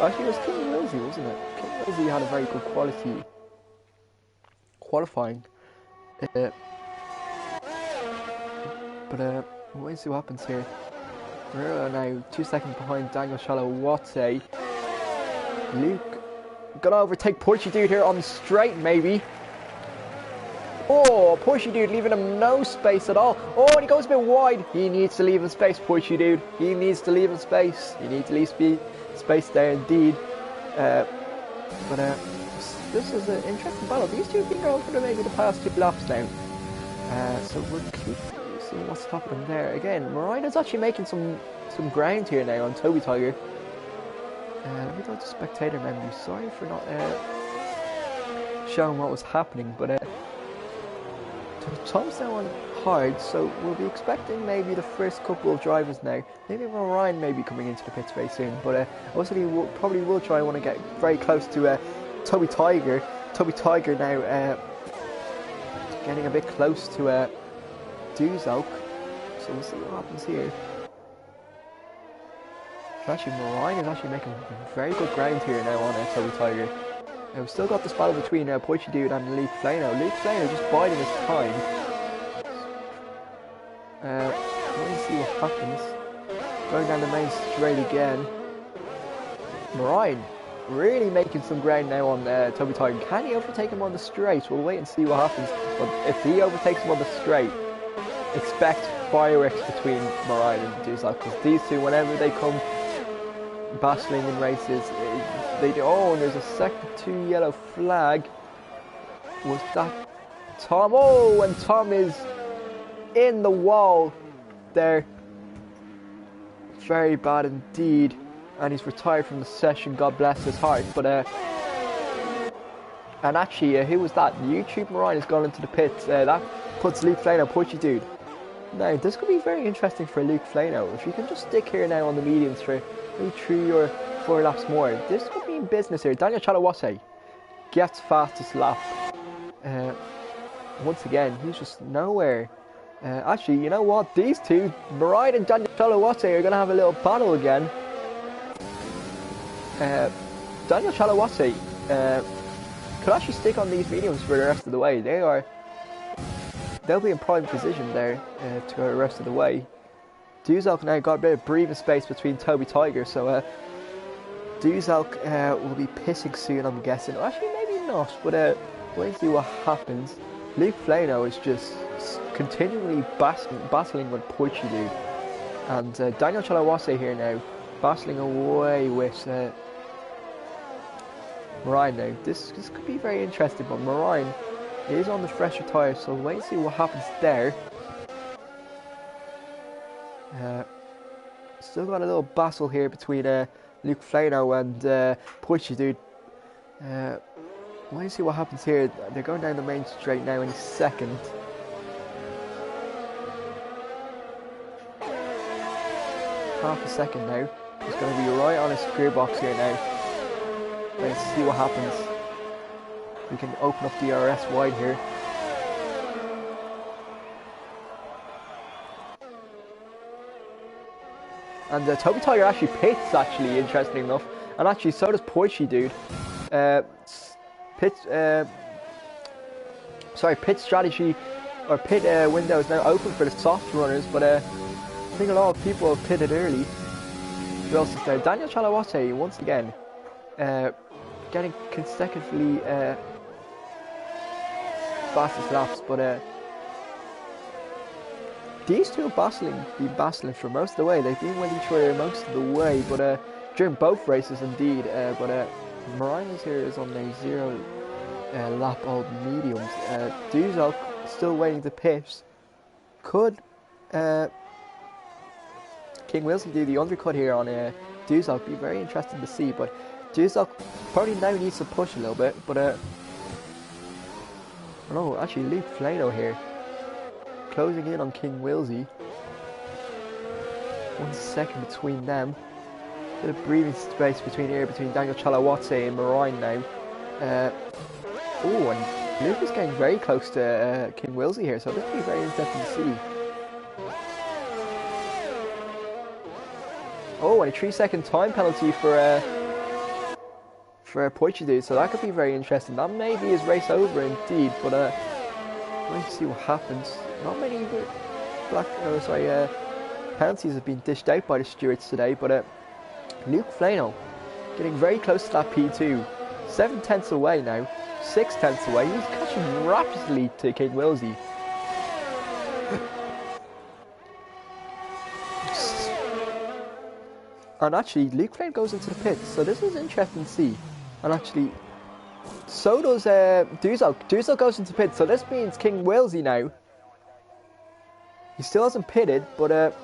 Actually, it was King Wilsey, wasn't it? King Wilsey had a very good qualifying. But we'll wait and see what happens here. We're now 2 seconds behind Daniel Chalawase. Luke gonna overtake Porsche Dude here on the straight, maybe. Oh, Porsche Dude leaving him no space at all. Oh, and he goes a bit wide. He needs to leave him space, Porsche Dude. He needs to leave him space. He needs to leave space there indeed. This is an interesting battle. These two have been going for maybe the past 2 laps now. So we'll keep seeing what's happening there. Again, Marina's actually making some ground here now on Toby Tiger. Let me go to spectator menu. Sorry for not showing what was happening, but Tom's now on hard, so we'll be expecting maybe the first couple of drivers now. Maybe Ryan may be coming into the pits very soon, but also he probably will try and want to get very close to Toby Tiger. Toby Tiger now getting a bit close to Duzok, so we'll see what happens here. Actually, Ryan is actually making very good ground here now on Toby Tiger. We've still got this battle between Porsche Dude and Luke Flano. Luke Flano just biding his time. Let's see what happens. Going down the main straight again. Ryan really making some ground now on Toby Tiger. Can he overtake him on the straight? We'll wait and see what happens. But if he overtakes him on the straight, expect fireworks between Mariah and Duzok, because these two, whenever they come battling in races, they do. Oh, and there's a second 2 yellow flag. Was that Tom? Oh, and Tom is in the wall there. Very bad indeed. And he's retired from the session, God bless his heart. But and actually, who was that? YouTube Marine has gone into the pits. That puts Luke Flano, Porsche Dude. Now, this could be very interesting for Luke Flano. If you can just stick here now on the mediums for maybe 3 or 4 laps more, this could be in business here. Daniel Chalawase gets fastest lap. Once again, he's just nowhere. Actually, you know what? These two, Marine and Daniel Chalawase, are going to have a little battle again. Daniel Chalawase could actually stick on these mediums for the rest of the way. They'll be in prime position there to go the rest of the way. Duzok now got a bit of breathing space between Toby Tiger, so Duzok will be pissing soon, I'm guessing. Or actually, maybe not, but we'll see what happens. Luke Flano is just continually battling with Porsche Dude. And Daniel Chalawase here now, battling away with Marine now. This could be very interesting, but Marine is on the fresher tyre, so we'll wait and see what happens there. Still got a little battle here between Luke Flano and Pushy Dude. Wait and see what happens here. They're going down the main straight now in second. Half a second now. He's going to be right on his gearbox here now. Let's see what happens. We can open up the RS wide here. And Toby Tiger actually pits, actually, interesting enough. And actually, so does Porsche Dude. Pit strategy, or pit window is now open for the soft runners, but I think a lot of people have pitted early. Who else is there? Daniel Chalawase, once again, getting consecutively fastest laps, but these two have been battling for most of the way. They've been with each other most of the way, but during both races indeed. But Marinas here is on a 0 lap old mediums. Duzok still waiting to pit. Could King Wilson do the undercut here on Duzok? Be very interesting to see, but Duzok probably now needs to push a little bit. But no, actually Luke Flano here closing in on King Wilsey. 1 second between them. Bit of breathing space between Daniel Chalawate and Marine now. Oh, and Luke is getting very close to King Wilsey here, so this will be very interesting to see. Oh, and a 3-second time penalty for Portuguese, so that could be very interesting. That may be his race over indeed, but let's see what happens. Not many penalties have been dished out by the stewards today, but Luke Flano getting very close to that P2. 7 tenths away now. 6 tenths away. He's catching rapidly to King Wilsey. And actually, Luke Flano goes into the pits, so this is interesting to see. And actually, so does Duzok. Duzok goes into the pits, so this means King Wilsey now. He still hasn't pitted, but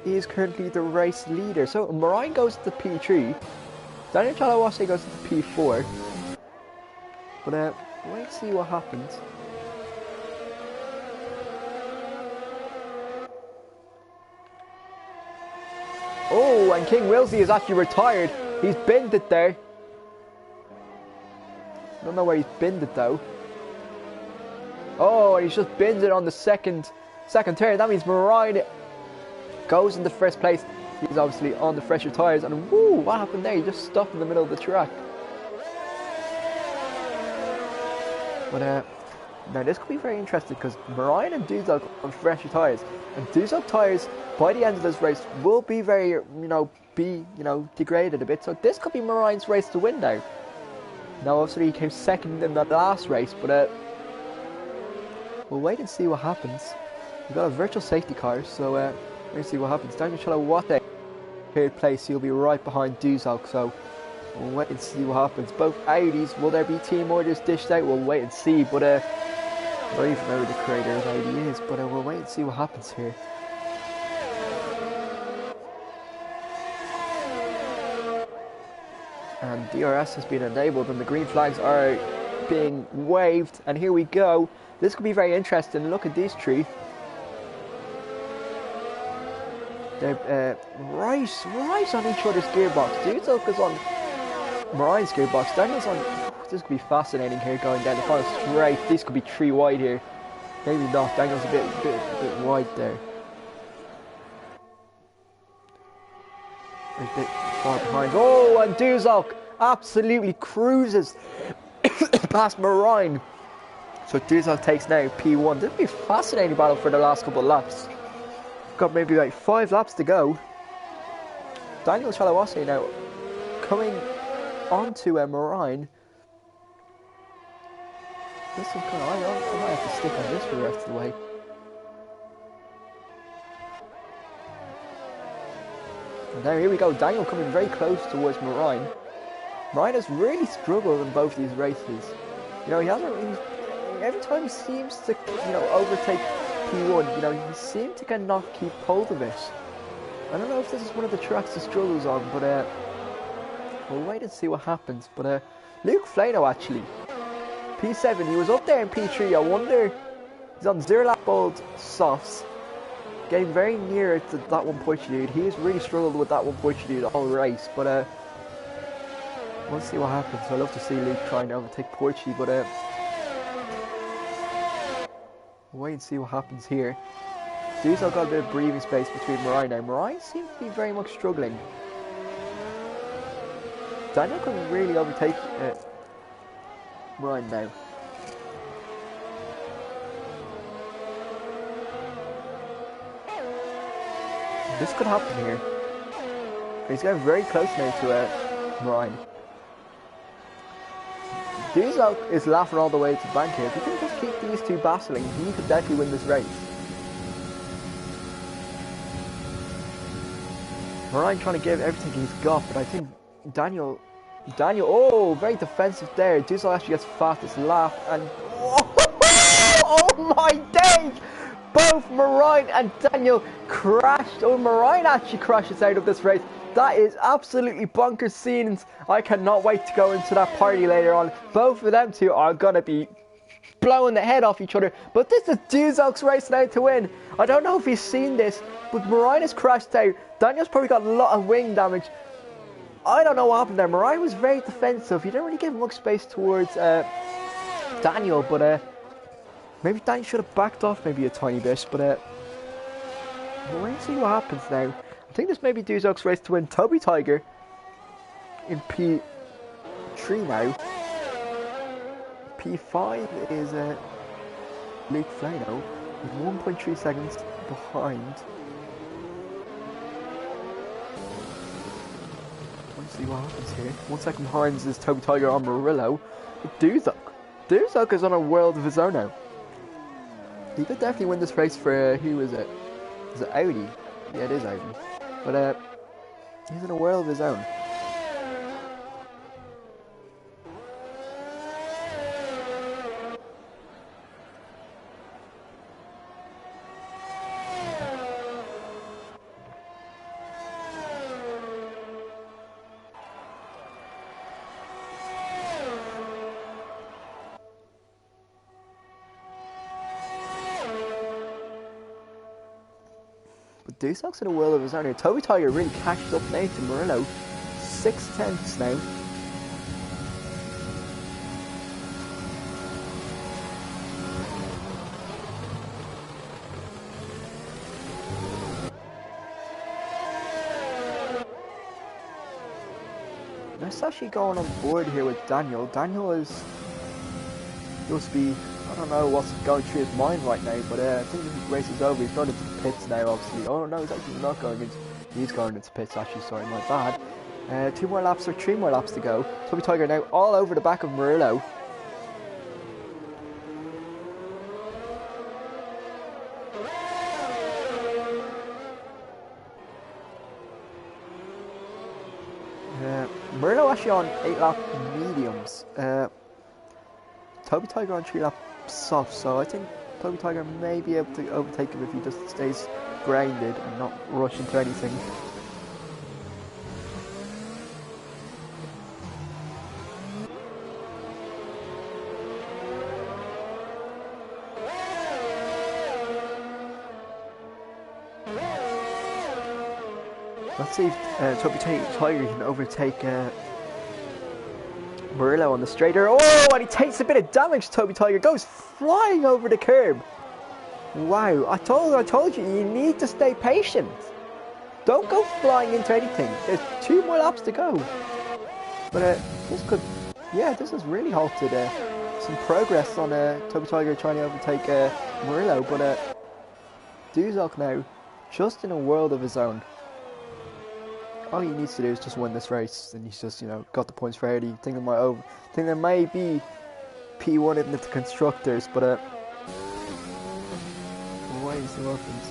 he is currently the race leader. So Marine goes to P3. Daniel Chalawase goes to P4. But let's see what happens. Oh, and King Wilsey is actually retired. He's binned it there. I don't know where he's binned it though. Oh, and he's just binned it on the second turn. That means Marine goes into first place. He's obviously on the fresher tyres, and woo, what happened there? He just stopped in the middle of the track. But now this could be very interesting because Marine and Duzok on fresher tyres, and Duzok tyres by the end of this race will be very, degraded a bit. So this could be Marine's race to win now. Now obviously he came second in that last race, but we'll wait and see what happens. We've got a virtual safety car, so let's see what happens. Daniel Chalawate, third place, he'll be right behind Duzok, so we'll wait and see what happens. Both Audis, will there be team orders dished out? We'll wait and see, but I don't even know who the creator of Audi is, but we'll wait and see what happens here. And DRS has been enabled and the green flags are being waved, and here we go. This could be very interesting. Look at these three. They're right on each other's gearbox. Duzok is on Marine's gearbox. Daniel's on. This could be fascinating here going down the final straight. These could be 3 wide here. Maybe not. Daniel's a bit wide there. A bit far behind. Oh, and Duzok absolutely cruises past Marine. So Duzok takes now P1. This would be a fascinating battle for the last couple of laps. Got maybe like 5 laps to go. Daniel Chalawase now coming onto Marine. This is kind of, I might have to stick on this for the rest of the way. Now here we go, Daniel coming very close towards Marine. Marine has really struggled in both these races. You know, he hasn't really, every time he seems to, you know, overtake P1, you know, he seems to cannot keep hold of it. I don't know if this is one of the tracks he struggles on, but we'll wait and see what happens. But Luke Flano actually, P7, he was up there in P3, I wonder, he's on 0 lap old softs. Getting very near to that 1 point lead. He's really struggled with that 1 point lead all race, but we'll see what happens. I love to see Luke trying to overtake Porchy, but we'll wait and see what happens here. Diesel got a bit of breathing space between Marine now. Marine seems to be very much struggling. Daniel can really overtake Marine now. This could happen here. He's getting very close now to Marine. Diesel is laughing all the way to the bank here. If he can just keep these two battling, he could definitely win this race. Marine trying to give everything he's got, but I think Daniel, oh, very defensive there. Diesel actually gets fastest lap, and oh my days! Both Marine and Daniel crashed. Oh, Marine actually crashes out of this race. That is absolutely bonkers scenes. I cannot wait to go into that party later on. Both of them two are going to be blowing the head off each other. But this is Duzok's race now to win. I don't know if he's seen this, but Marine has crashed out. Daniel's probably got a lot of wing damage. I don't know what happened there. Marine was very defensive. He didn't really give much space towards Daniel, but maybe Daniel should have backed off maybe a tiny bit, but we'll wait and see what happens now. I think this may be Duzok's race to win. Toby Tiger in P3 now. P5 is Luke Flano with 1.3 seconds behind. Let's see what happens here. 1 second behind is Toby Tiger on Murillo. Duzok is on a world of his own now. He could definitely win this race for, who is it? Is it Audi? Yeah, it is Audi. But he's in a world of his own. Duzok's in a world of his own here. Toby Tiger really catches up now to Murillo. 6/10 now. Let's actually going on board here with Daniel. Daniel is supposed to be, I don't know what's going through his mind right now, but I think this race is over. He's going into the pits now, obviously. Oh no, he's actually not going into. He's going into pits, actually. Sorry, my bad. 2 more laps or 3 more laps to go. Toby Tiger now all over the back of Murillo. Murillo actually on 8 lap mediums. Toby Tiger on 3 lap soft, so I think Toby Tiger may be able to overtake him if he just stays grounded and not rush into anything. Let's see if Toby Tiger can overtake Murillo on the straighter. Oh, and he takes a bit of damage. Toby Tiger goes flying over the curb. Wow, I told you, you need to stay patient. Don't go flying into anything. There's 2 more laps to go. But this has really halted some progress on Toby Tiger trying to overtake Murillo. But Duzok now, just in a world of his own. All he needs to do is just win this race, and he's just, got the points for Audi. I think there may be P1 in the constructors, but we'll wait and see what happens.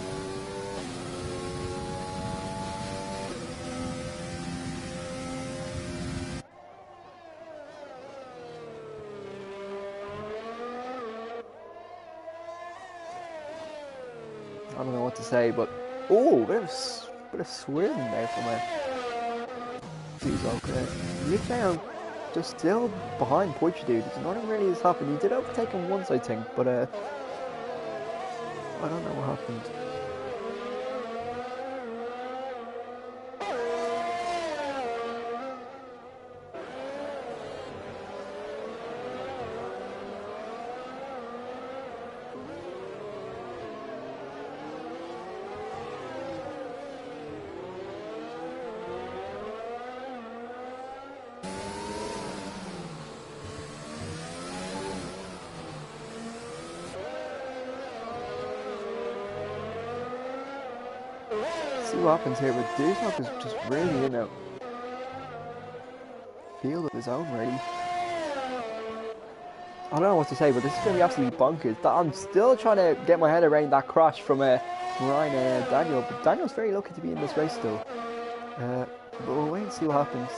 don't know what to say, but oh, bit of swerving there from a okay. Luke now just still behind Portugal. There's nothing really has happened. He did overtake him once, I think, but I don't know what happened. See what happens here, but Dusok is just really in a field of his own, really. I don't know what to say, but this is going to be absolutely bonkers. I'm still trying to get my head around that crash from Ryan and Daniel, but Daniel's very lucky to be in this race still. But we'll wait and see what happens.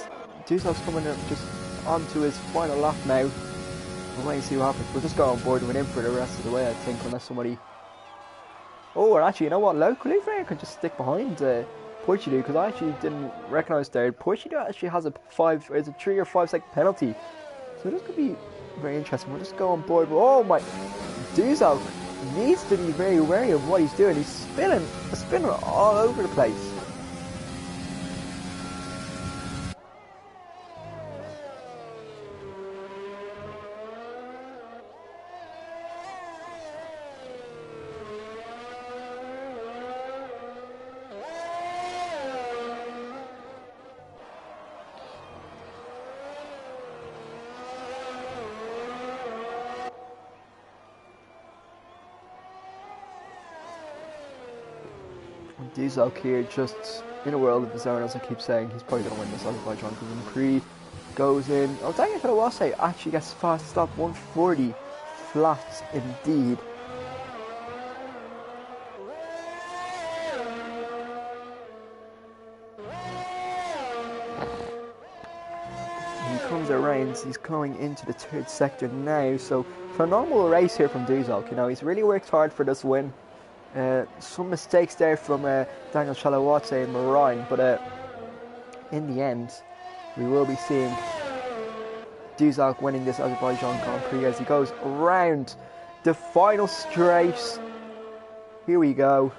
Dusok's coming up just onto his final lap now. We'll wait and see what happens. We'll just go on board with him for the rest of the way, I think, unless somebody... Oh, and actually, you know what? Luke Fraser could just stick behind Portugal, because I actually didn't recognise there. Portugal actually has a 3 or 5 second penalty. So this could be very interesting. We'll just go on board. Oh my... Dusok needs to be very wary of what he's doing. He's spinning all over the place. Dusok here just in a world of his own, as I keep saying. He's probably going to win this Azerbaijan because Creed goes in. Oh, dang it, I was say actually gets fast stop 140 flat indeed. He comes around, he's going into the 3rd sector now, so phenomenal race here from Dusok. You know, he's really worked hard for this win. Some mistakes there from Daniel Chalawate and Marine, but in the end, we will be seeing Dusok winning this Azerbaijan Grand Prix as he goes around the final straight. Here we go.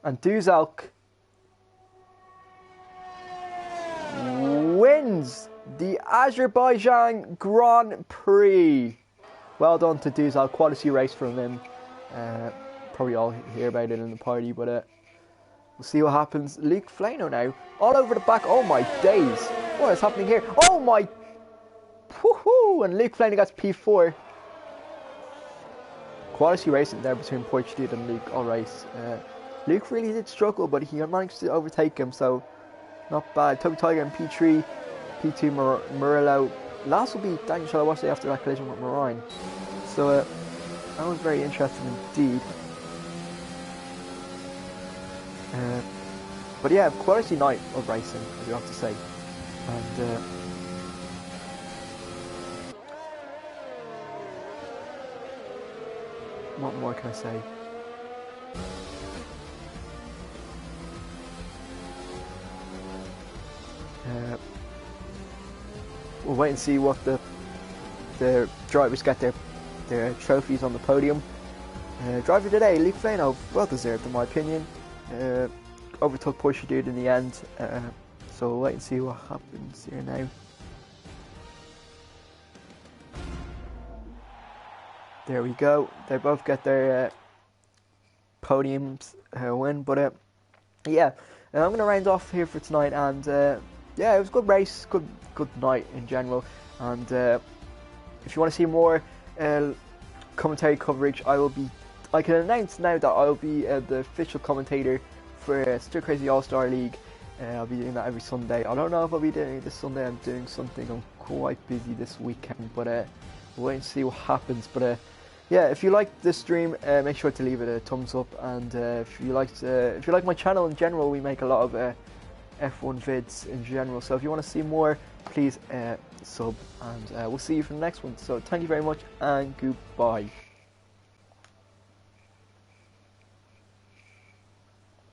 And Dusok wins the Azerbaijan Grand Prix. Well done to Dusok, quality race from him. Probably all hear about it in the party, but we'll see what happens. Luke Flano now, all over the back. Oh my days, what is happening here? Oh my, woohoo! And Luke Flano gets P4. Quality racing there between Portugal and Luke all race. Luke really did struggle, but he managed to overtake him, so not bad. Toby Tiger in P3, P2 Murillo. Last will be Daniel Chalawate after that collision with Marine. So that was very interesting indeed. But yeah, quality night of racing, I do have to say. And what more can I say? We'll wait and see what the drivers get their trophies on the podium. Driver today, Luke Flano, well deserved in my opinion. Overtook Portugal in the end. So we'll wait and see what happens here now. There we go. They both get their podiums win. But yeah, I'm going to round off here for tonight. And yeah, it was a good race, good night in general. And if you want to see more commentary coverage, I can announce now that I'll be the official commentator for Stir Crazy All-Star League. I'll be doing that every Sunday. I don't know if I'll be doing it this Sunday. I'm doing something. I'm quite busy this weekend, but we'll wait and see what happens. But yeah, if you liked this stream, make sure to leave it a thumbs up. And if you like my channel in general, we make a lot of F1 vids in general. So if you want to see more, please sub, and we'll see you for the next one. So thank you very much, and goodbye.